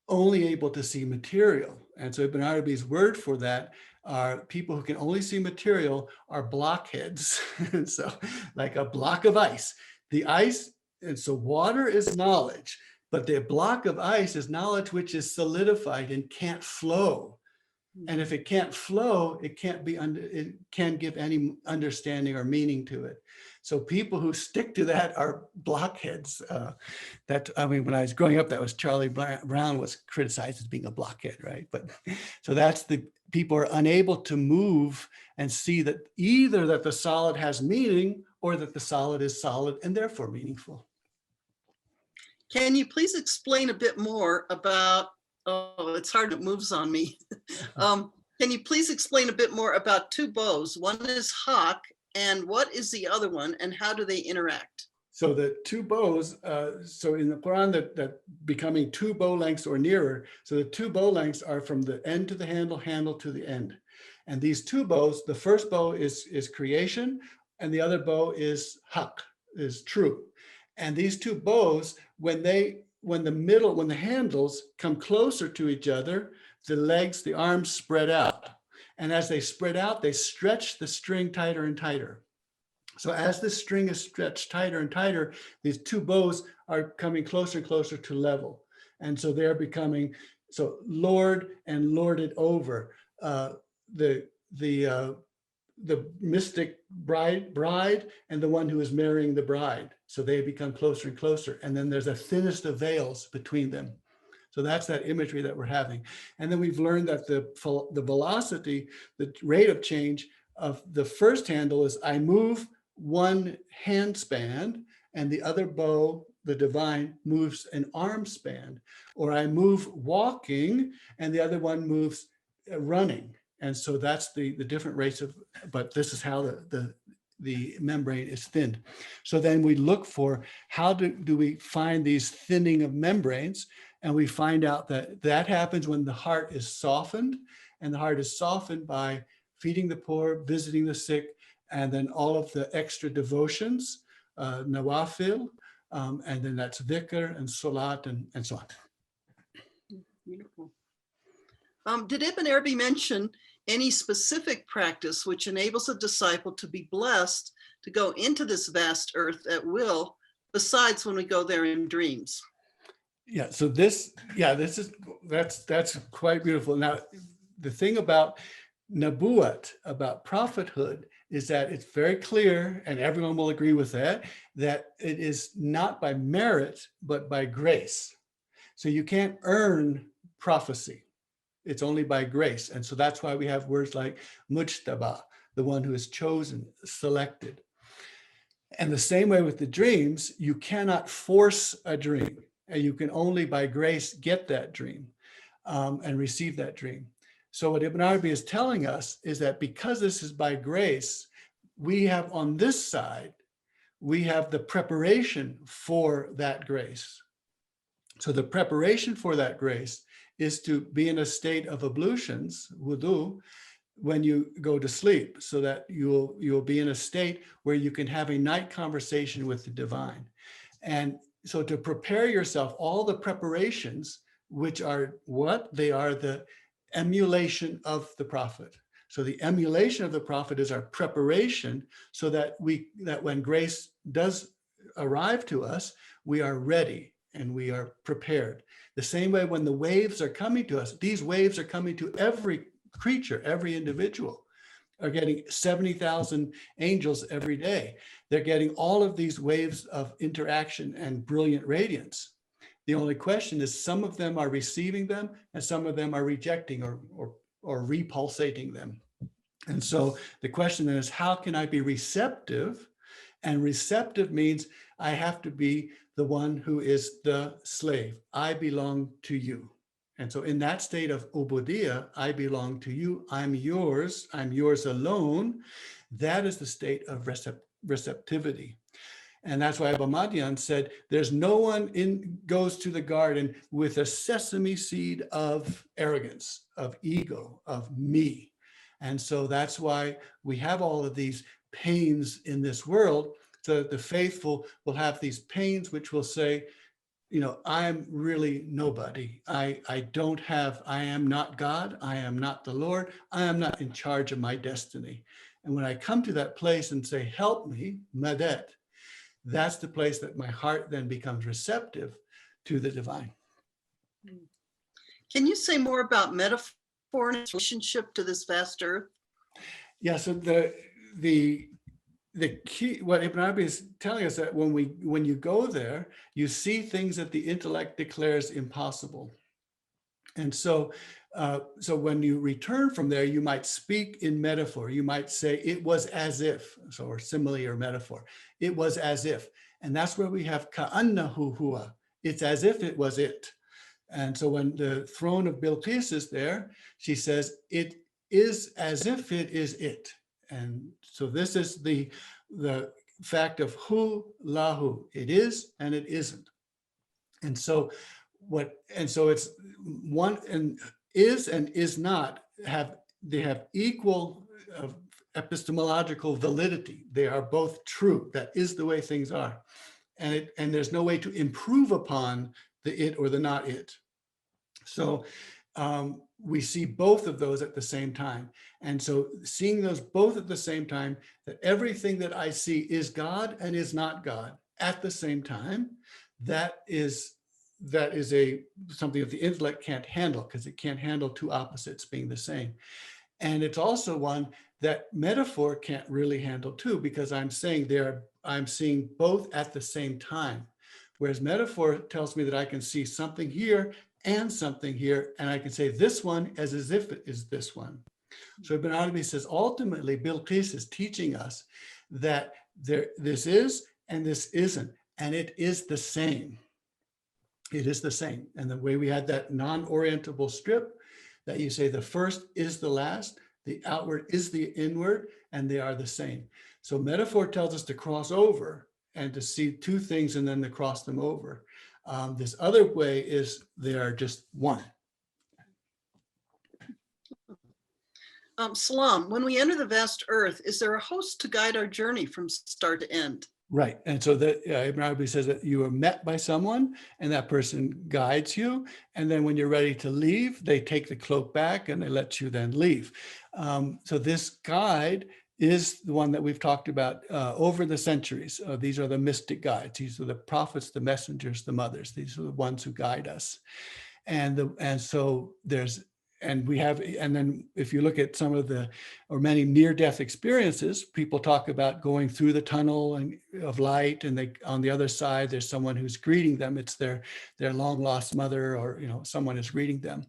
S1: only able to see material. And so Ibn Arabi's word for that are people who can only see material are blockheads. And so like a block of ice, the ice, and so water is knowledge, but the block of ice is knowledge which is solidified and can't flow. And if it can't flow, it can't give any understanding or meaning to it. So people who stick to that are blockheads. When I was growing up, that was Charlie Brown was criticized as being a blockhead, right? But so that's the people are unable to move and see that either that the solid has meaning or that the solid is solid and therefore meaningful.
S4: Can you please explain a bit more about, oh, it's hard, it moves on me. Can you please explain a bit more about two bows? One is hawk, and what is the other one, and how do they interact?
S1: So the two bows, so in the Quran, that becoming two bow lengths or nearer. So the two bow lengths are from the end to the handle, handle to the end. And these two bows, the first bow is creation, and the other bow is haq, is true. And these two bows, when the handles come closer to each other, the legs, the arms spread out. And as they spread out, they stretch the string tighter and tighter. So as this string is stretched tighter and tighter, these two bows are coming closer and closer to level. And so they're becoming, so lord and lorded over. The mystic bride and the one who is marrying the bride. So they become closer and closer. And then there's a thinnest of veils between them. So that's that imagery that we're having. And then we've learned that the velocity, the rate of change of the first handle is I move one hand span and the other bow, the divine, moves an arm span, or I move walking and the other one moves running. And so that's the different rates of, but this is how the membrane is thinned. So then we look for how do we find these thinning of membranes, and we find out that that happens when the heart is softened, and the heart is softened by feeding the poor, visiting the sick, and then all of the extra devotions, nawafil, and then that's dhikr and salat and so on.
S4: Beautiful. Did Ibn Arabi mention any specific practice which enables a disciple to be blessed to go into this vast earth at will, besides when we go there in dreams?
S1: Yeah, so that's quite beautiful. Now, the thing about Nabuat, about prophethood, is that it's very clear, and everyone will agree with that it is not by merit, but by grace. So you can't earn prophecy. It's only by grace. And so that's why we have words like mujtaba, the one who is chosen, selected. And the same way with the dreams, you cannot force a dream. And you can only by grace get that dream and receive that dream. So what Ibn Arabi is telling us is that because this is by grace, we have on this side, we have the preparation for that grace. So the preparation for that grace is to be in a state of ablutions, wudu, when you go to sleep, so that you'll be in a state where you can have a night conversation with the divine. And so to prepare yourself, all the preparations, which are what? They are the emulation of the prophet. So the emulation of the prophet is our preparation so that when grace does arrive to us, we are ready and we are prepared. The same way when the waves are coming to us, these waves are coming to every creature, every individual, are getting 70,000 angels every day. They're getting all of these waves of interaction and brilliant radiance. The only question is some of them are receiving them and some of them are rejecting or repulsating them. And so the question then is, how can I be receptive? And receptive means I have to be the one who is the slave. I belong to you. And so in that state of ubudiyya, I belong to you, I'm yours alone. That is the state of receptivity. And that's why Abamadian said, there's no one goes to the garden with a sesame seed of arrogance, of ego, of me. And so that's why we have all of these pains in this world, so that the faithful will have these pains which will say, I'm really nobody. I am not God. I am not the Lord. I am not in charge of my destiny. And when I come to that place and say, help me, Madet, that's the place that my heart then becomes receptive to the divine.
S4: Can you say more about metaphor and its relationship to this vast earth?
S1: Yeah, so the key, what Ibn Arabi is telling us, that when you go there, you see things that the intellect declares impossible. And so when you return from there, you might speak in metaphor. You might say, it was as if, or simile or metaphor. It was as if. And that's where we have ka'annahu huwa. It's as if it was it. And so when the throne of Bilqis is there, she says, it is as if it is it. And so this is the fact of hu lahu. It is and it isn't. And so it's one, and is not have equal epistemological validity. They are both true. That is the way things are. And there's no way to improve upon the it or the not it. So we see both of those at the same time. And so seeing those both at the same time, that everything that I see is God and is not God at the same time, that is something that the intellect can't handle, because it can't handle two opposites being the same. And it's also one that metaphor can't really handle too, because I'm seeing both at the same time. Whereas metaphor tells me that I can see something here and something here, and I can say this one as if it is this one. So Ibn Arabi says, ultimately, Bilqis is teaching us that this is and this isn't, and it is the same. It is the same. And the way we had that non-orientable strip, that you say the first is the last, the outward is the inward, and they are the same. So metaphor tells us to cross over and to see two things and then to cross them over. This other way is they are just one.
S4: Salam, when we enter the vast earth, is there a host to guide our journey from start to end?
S1: Right. And so that Ibn Arabi says that you are met by someone and that person guides you. And then when you're ready to leave, they take the cloak back and they let you then leave. So this guide is the one that we've talked about over the centuries. These are the mystic guides. These are the prophets, the messengers, the mothers. These are the ones who guide us. And so there's, and then if you look at some of the, or many near-death experiences, people talk about going through the tunnel of light, and on the other side, there's someone who's greeting them. It's their long-lost mother, or someone is greeting them.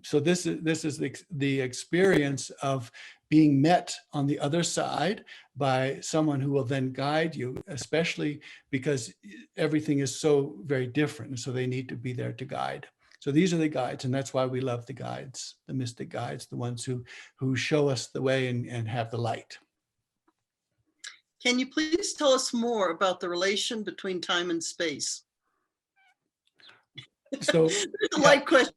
S1: So this is the experience of being met on the other side by someone who will then guide you, especially because everything is so very different. And so they need to be there to guide. So these are the guides, and that's why we love the guides, the mystic guides, the ones who show us the way and have the light.
S4: Can you please tell us more about the relation between time and space?
S1: So
S4: It's a light question.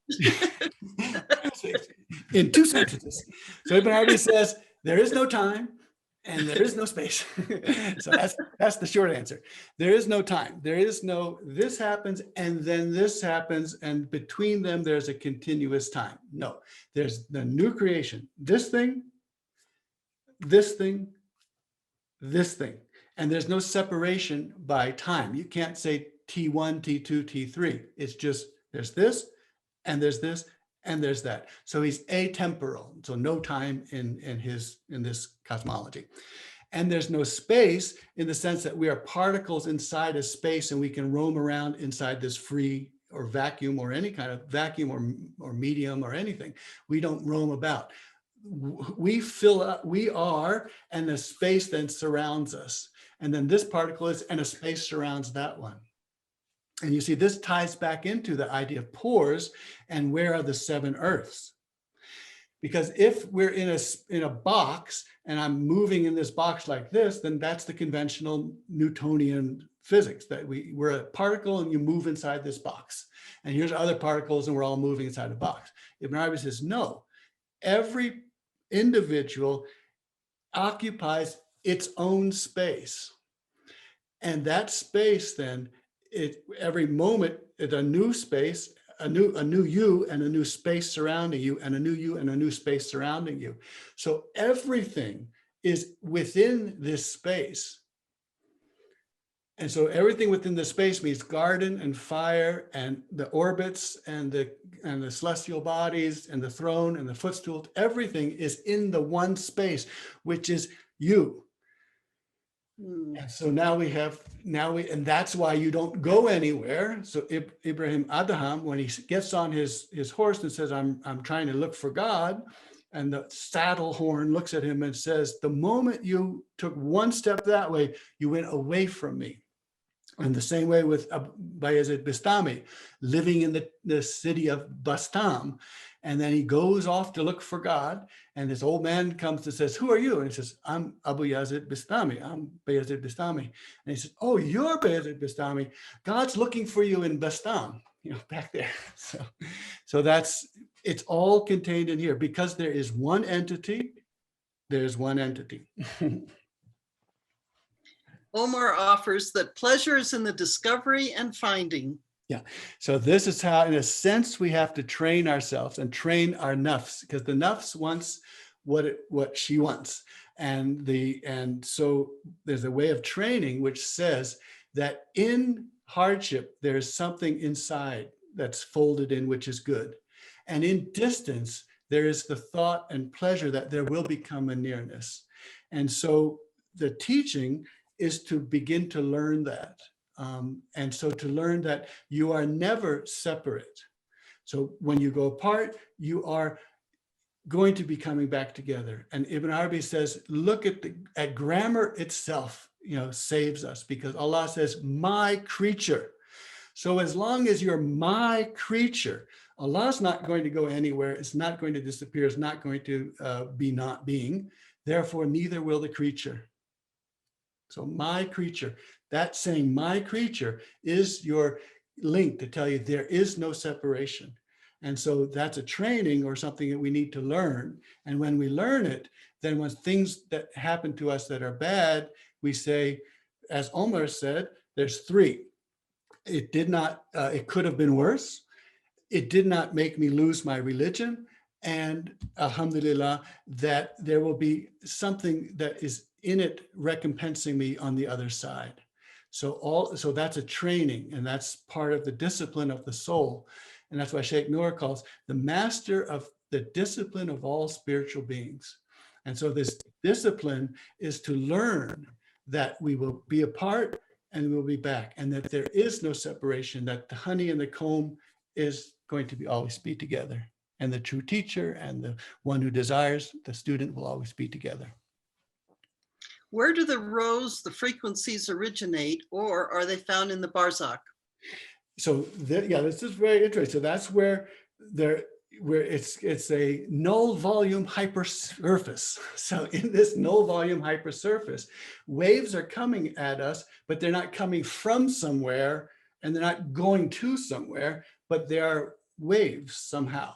S1: In two sentences. So Ibn Arabi says, there is no time and there is no space. So that's the short answer. There is no time. There is no, this happens and then this happens, and between them, there's a continuous time. No, there's the new creation. This thing, this thing, this thing. And there's no separation by time. You can't say T1, T2, T3. It's just, there's this, and there's this, and there's that. So he's atemporal, so no time in this cosmology. And there's no space in the sense that we are particles inside a space and we can roam around inside this free or vacuum or any kind of vacuum or medium or anything. We don't roam about. We fill up, we are, and the space then surrounds us. And then this particle is, and a space surrounds that one. And you see, this ties back into the idea of pores and where are the seven earths. Because if we're in a box and I'm moving in this box like this, then that's the conventional Newtonian physics, that we're a particle and you move inside this box. And here's other particles and we're all moving inside the box. Ibn Arabi says, no, every individual occupies its own space. And that space then, every moment it's a new space, a new you and a new space surrounding you, and a new you and a new space surrounding you. So everything is within this space. And so everything within the space means garden and fire and the orbits and the celestial bodies and the throne and the footstool. Everything is in the one space, which is you. And so and that's why you don't go anywhere. So Ibrahim Adham, when he gets on his horse and says, I'm trying to look for God, and the saddle horn looks at him and says, the moment you took one step that way, you went away from me. And the same way with Bayezid Bistami, living in the city of Bastam. And then he goes off to look for God. And this old man comes and says, who are you? And he says, I'm Abu Yazid Bistami. I'm Bayezid Bistami. And he says, oh, you're Bayezid Bistami. God's looking for you in Bastam, back there. So it's all contained in here. Because there is one entity, there's one entity.
S4: Omar offers that pleasure is in the discovery and finding.
S1: So this is how, in a sense, we have to train ourselves and train our nafs, because the nafs wants what she wants. And so there's a way of training which says that in hardship, there's something inside that's folded in, which is good. And in distance, there is the thought and pleasure that there will become a nearness. And so the teaching is to begin to learn that. And so to learn that you are never separate. So when you go apart, you are going to be coming back together. And Ibn Arabi says, look at grammar itself, saves us, because Allah says, my creature. So as long as you're my creature, Allah's not going to go anywhere. It's not going to disappear. It's not going to be not being. Therefore, neither will the creature. So my creature, that saying my creature is your link to tell you there is no separation. And so that's a training or something that we need to learn. And when we learn it, then when things that happen to us that are bad, we say, as Omar said, there's three. It could have been worse. It did not make me lose my religion. And alhamdulillah, that there will be something that is in it recompensing me on the other side. So that's a training, and that's part of the discipline of the soul. And that's why Sheikh Noor calls the master of the discipline of all spiritual beings. And so this discipline is to learn that we will be apart and we'll be back, and that there is no separation, that the honey and the comb is going to always be together. And the true teacher and the one who desires, the student, will always be together.
S4: Where do the rows, the frequencies originate, or are they found in the barzakh?
S1: So this is very interesting. So that's where it's a null volume hypersurface. So in this null volume hypersurface, waves are coming at us, but they're not coming from somewhere, and they're not going to somewhere, but they are waves somehow.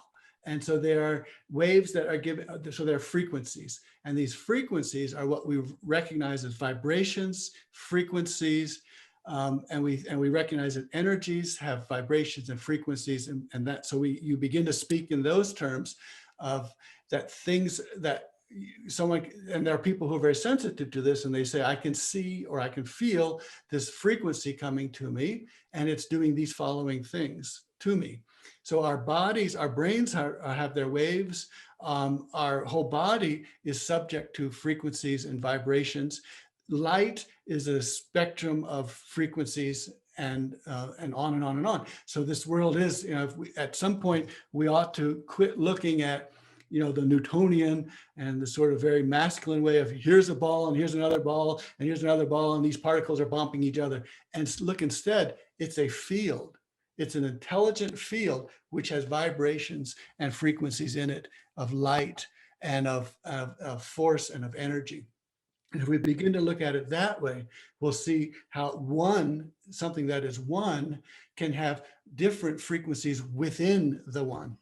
S1: And so there are waves that are given, so there are frequencies. And these frequencies are what we recognize as vibrations, frequencies, and we recognize that energies have vibrations and frequencies, and that, so you begin to speak in those terms of that things that someone, and there are people who are very sensitive to this, and they say, I can see or I can feel this frequency coming to me, and it's doing these following things to me. So our bodies, our brains have their waves. Our whole body is subject to frequencies and vibrations. Light is a spectrum of frequencies, and on and on and on. So this world is, at some point we ought to quit looking at, the Newtonian and the sort of very masculine way of here's a ball and here's another ball and here's another ball and these particles are bumping each other, and look instead, it's a field. It's an intelligent field which has vibrations and frequencies in it of light and of force and of energy. And if we begin to look at it that way, we'll see how something that is one, can have different frequencies within the one.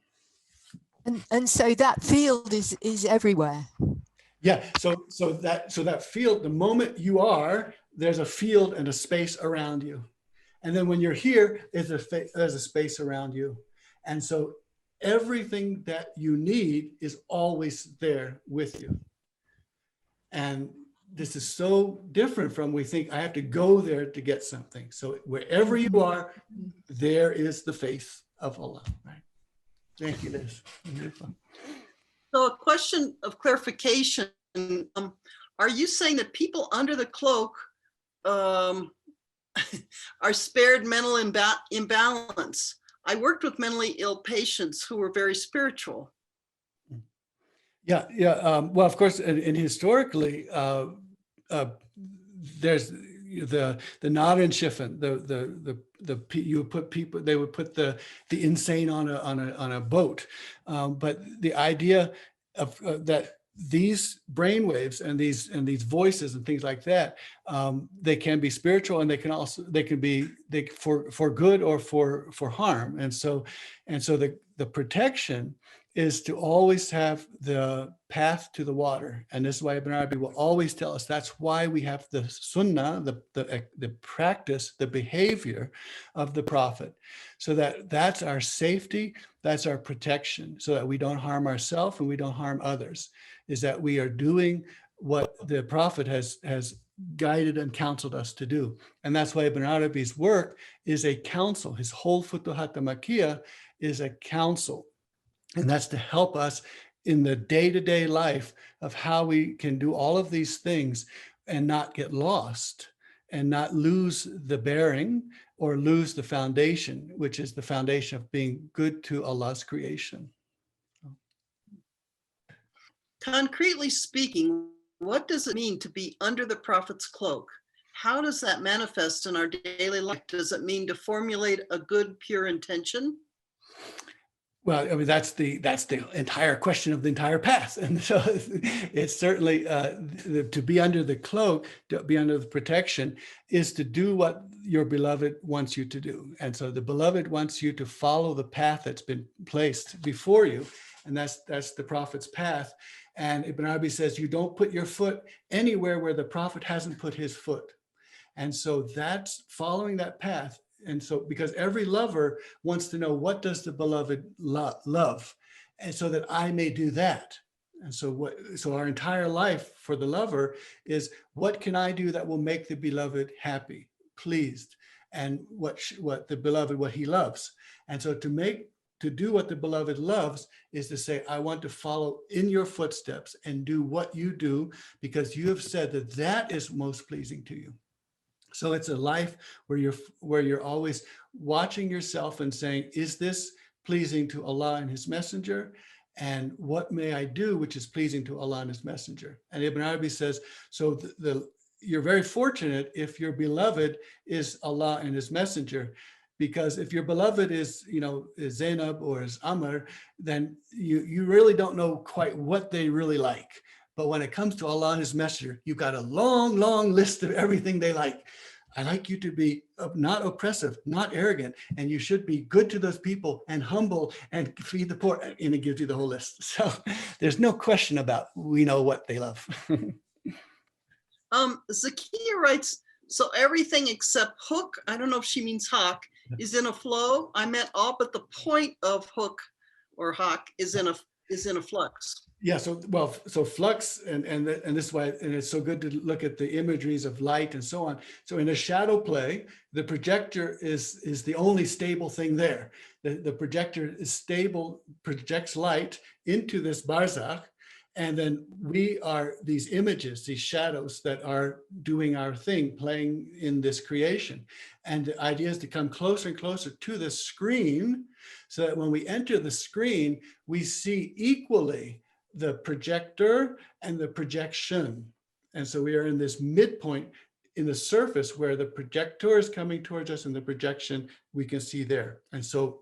S9: And so that field is everywhere.
S1: Yeah, so that field, the moment you are, there's a field and a space around you. And then when you're here, there's a space around you. And so everything that you need is always there with you. And this is so different from, we think I have to go there to get something. So wherever you are, there is the face of Allah. Right? Thank you, Liz.
S4: So a question of clarification, are you saying that people under the cloak are spared mental imbalance? I worked with mentally ill patients who were very spiritual.
S1: Yeah. Well, of course, and historically, there's the Naran Shiffen, you would put people, they would put the insane on a boat, but the idea of that these brainwaves and these voices and things like that, they can be spiritual, and they can be for good or for harm, and so the protection is to always have the path to the water. And this is why Ibn Arabi will always tell us that's why we have the sunnah, the practice, the behavior of the Prophet. So that's our safety, that's our protection, so that we don't harm ourselves and we don't harm others, is that we are doing what the Prophet has guided and counseled us to do. And that's why Ibn Arabi's work is a counsel. His whole Futuhat al-Makkiyah is a counsel. And that's to help us in the day-to-day life of how we can do all of these things and not get lost and not lose the bearing or lose the foundation, which is the foundation of being good to Allah's creation.
S4: Concretely speaking, what does it mean to be under the Prophet's cloak? How does that manifest in our daily life? Does it mean to formulate a good, pure intention?
S1: Well, I mean, that's the entire question of the entire path. And so it's certainly to be under the cloak, to be under the protection, is to do what your beloved wants you to do. And so the beloved wants you to follow the path that's been placed before you. And that's the Prophet's path. And Ibn Arabi says, you don't put your foot anywhere where the Prophet hasn't put his foot. And so that's following that path. And so, because every lover wants to know, what does the beloved love? And so that I may do that. And so so our entire life for the lover is, what can I do that will make the beloved happy, pleased, and what the beloved, what he loves. And so to do what the beloved loves is to say, I want to follow in your footsteps and do what you do, because you have said that that is most pleasing to you. So it's a life where you're always watching yourself and saying, is this pleasing to Allah and his messenger? And what may I do which is pleasing to Allah and his messenger? And Ibn Arabi says, so you're very fortunate if your beloved is Allah and his messenger, because if your beloved is Zainab or is Amr, then you really don't know quite what they really like. But when it comes to Allah and his messenger, you've got a long, long list of everything they like. I like you to be not oppressive, not arrogant, and you should be good to those people and humble and feed the poor. And it gives you the whole list. So there's no question about, we know what they love.
S4: Zakiya writes, so everything except hook, I don't know if she means hawk, is in a flow. I meant all but the point of hook or hawk is in a flux.
S1: Yeah, so flux, and this is why, and it's so good to look at the imageries of light and so on. So in a shadow play, the projector is the only stable thing there. The projector is stable, projects light into this barzakh, and then we are these images, these shadows that are doing our thing, playing in this creation. And the idea is to come closer and closer to the screen, so that when we enter the screen, we see equally the projector and the projection. And so we are in this midpoint in the surface where the projector is coming towards us and the projection we can see there. And so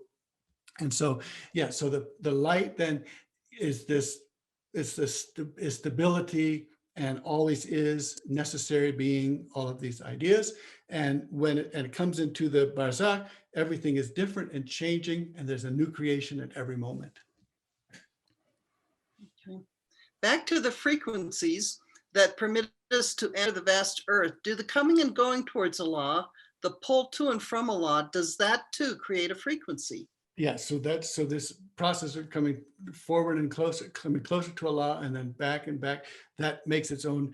S1: yeah, so the light then is stability and always is necessary being, all of these ideas. And when it comes into the barzakh, everything is different and changing, and there's a new creation at every moment.
S4: Okay. Back to the frequencies that permit us to enter the vast earth. Do the coming and going towards Allah, the pull to and from Allah, does that too create a frequency?
S1: Yeah, so this process of coming forward and closer, coming closer to Allah and then back and back, that makes its own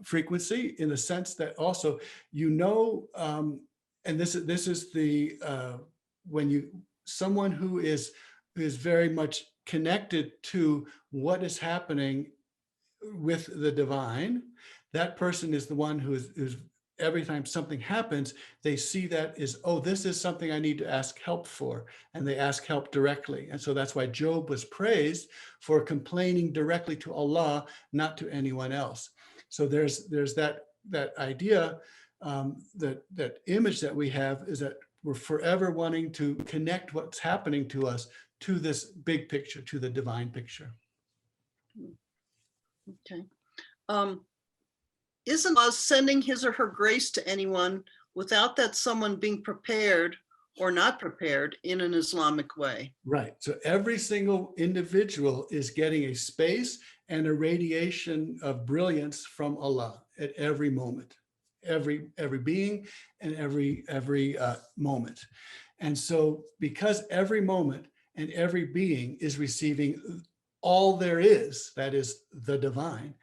S1: frequency, in the sense that also, and this is the when someone who is very much connected to what is happening with the divine, that person is the one who's every time something happens, they see that as, oh, this is something I need to ask help for, and they ask help directly. And so that's why Job was praised for complaining directly to Allah, not to anyone else. So there's that idea, that image that we have, is that we're forever wanting to connect what's happening to us to this big picture, to the divine picture.
S4: Okay. Isn't Allah sending his or her grace to anyone without that someone being prepared or not prepared in an Islamic way.
S1: Right. So every single individual is getting a space and a radiation of brilliance from Allah at every moment, every being and every moment. And so because every moment and every being is receiving all there is, that is the divine,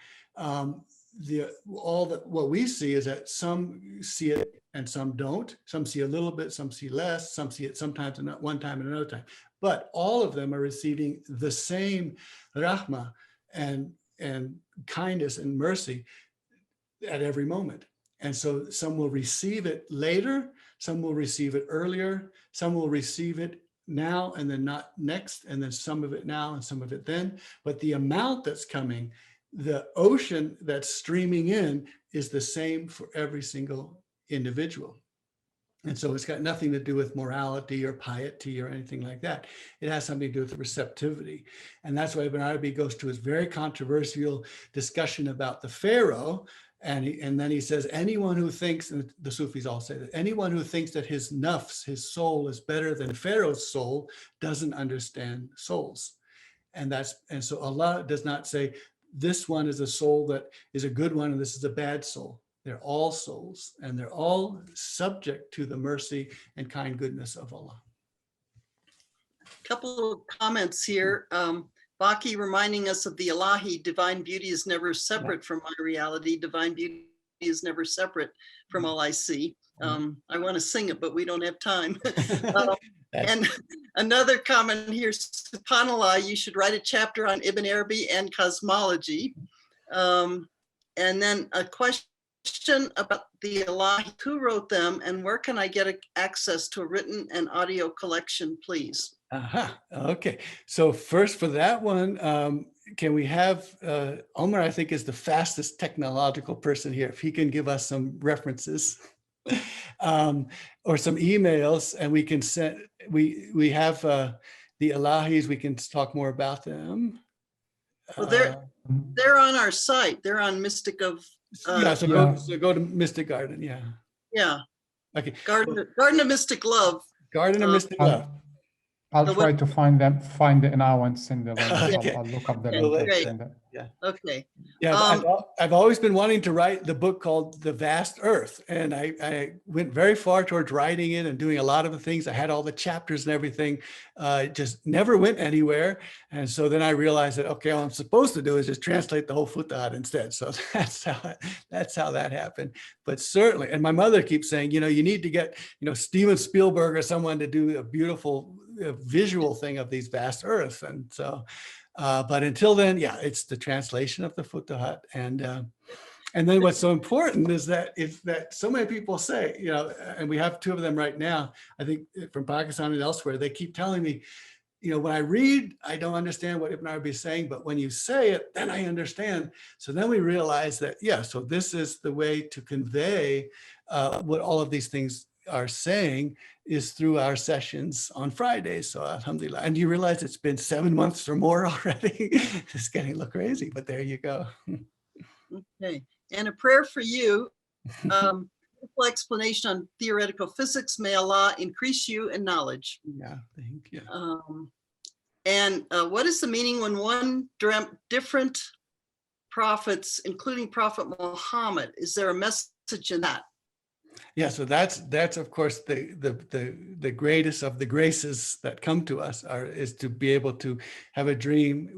S1: what we see is that some see it and some don't. Some see a little bit, some see less, some see it sometimes and not one time and another time. But all of them are receiving the same rahmah and kindness and mercy at every moment. And so some will receive it later, some will receive it earlier, some will receive it now and then not next, and then some of it now and some of it then. But the amount that's coming, the ocean that's streaming in is the same for every single individual. And so it's got nothing to do with morality or piety or anything like that. It has something to do with receptivity. And that's why Ibn Arabi goes to his very controversial discussion about the Pharaoh. And then he says, anyone who thinks, and the Sufis all say that, anyone who thinks that his nafs, his soul, is better than Pharaoh's soul doesn't understand souls. And so Allah does not say, this one is a soul that is a good one and this is a bad soul. They're all souls and they're all subject to the mercy and kind goodness of Allah.
S4: A couple of comments here. Baki reminding us of the Ilahi, divine beauty is never separate from my reality. Divine beauty is never separate from all I see. I want to sing it, but we don't have time. And another comment here, subhanAllah, you should write a chapter on Ibn Arabi and cosmology. And then a question about the Ilahi, who wrote them and where can I get access to a written and audio collection, please?
S1: Okay. So first for that one, can we have, Omar, I think is the fastest technological person here. If he can give us some references or some emails and we can send, we have the Ilahis, we can talk more about them.
S4: Well, they're on our site. They're on Mystic of,
S1: so go to Mystic Garden. Yeah.
S4: Yeah.
S1: Okay.
S4: Garden of Mystic Love.
S1: Garden of Mystic Love.
S7: I'll try to find it now and send the link.
S1: Okay.
S7: I'll look up the
S1: Well,
S7: link.
S1: great.
S7: And send it.
S1: Yeah.
S4: Okay.
S1: Yeah, I've always been wanting to write the book called The Vast Earth. And I went very far towards writing it and doing a lot of the things. I had all the chapters and everything, just never went anywhere. And so then I realized that, okay, all I'm supposed to do is just translate the whole Futuhat instead. So that's how that happened. But certainly, and my mother keeps saying, you need to get, Steven Spielberg or someone to do a beautiful visual thing of these vast earths. And so, but until then, yeah, it's the translation of the Futuhat. And then what's so important is that so many people say, and we have two of them right now, I think from Pakistan and elsewhere, they keep telling me, when I read, I don't understand what Ibn Arabi is saying, but when you say it, then I understand. So then we realize that, yeah, so this is the way to convey what all of these things are saying is through our sessions on Fridays. So alhamdulillah. And you realize it's been 7 months or more already. It's getting a little crazy, but there you go.
S4: Okay. And a prayer for you. Full explanation on theoretical physics. May Allah increase you in knowledge.
S1: Yeah, thank you.
S4: And what is the meaning when one dreamt different prophets, including Prophet Muhammad? Is there a message in that?
S1: Yeah, so that's of course the greatest of the graces that come to us is to be able to have a dream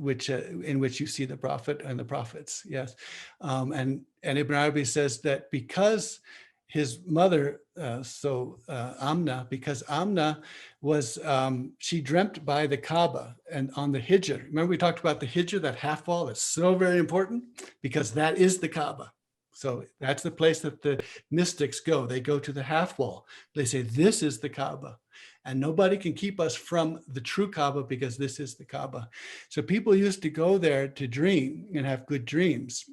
S1: in which you see the prophet and the prophets. Yes, and Ibn Arabi says that because his mother, Amna, because Amna was, she dreamt by the Kaaba and on the Hijr. Remember we talked about the Hijr, that half wall, that's so very important because that is the Kaaba. So that's the place that the mystics go. They go to the half wall. They say, this is the Kaaba. And nobody can keep us from the true Kaaba because this is the Kaaba. So people used to go there to dream and have good dreams.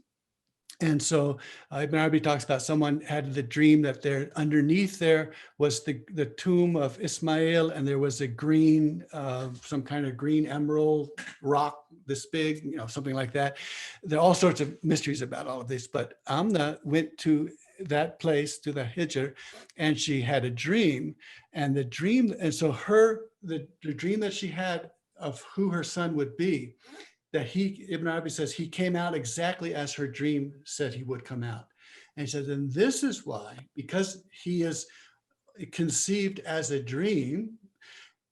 S1: And so Ibn Arabi talks about someone had the dream that there underneath there was the tomb of Ismail, and there was a green, some kind of green emerald rock this big, something like that. There are all sorts of mysteries about all of this, but Amna went to that place to the Hijr, and she had a dream, and the dream, and so the dream that she had of who her son would be, that Ibn Arabi says he came out exactly as her dream said he would come out. And he says, and this is why, because he is conceived as a dream,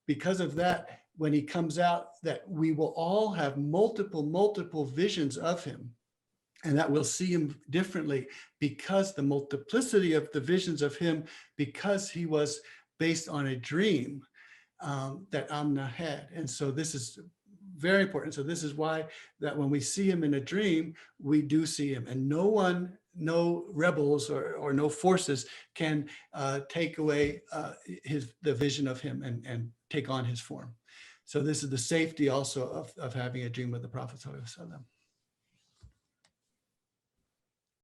S1: because of that, when he comes out, that we will all have multiple visions of him, and that we'll see him differently because the multiplicity of the visions of him, because he was based on a dream that Amna had. And so this is very important. So this is why that when we see him in a dream, we do see him, and no rebels or no forces can take away the vision of him and take on his form. So this is the safety also of having a dream with the Prophet ﷺ.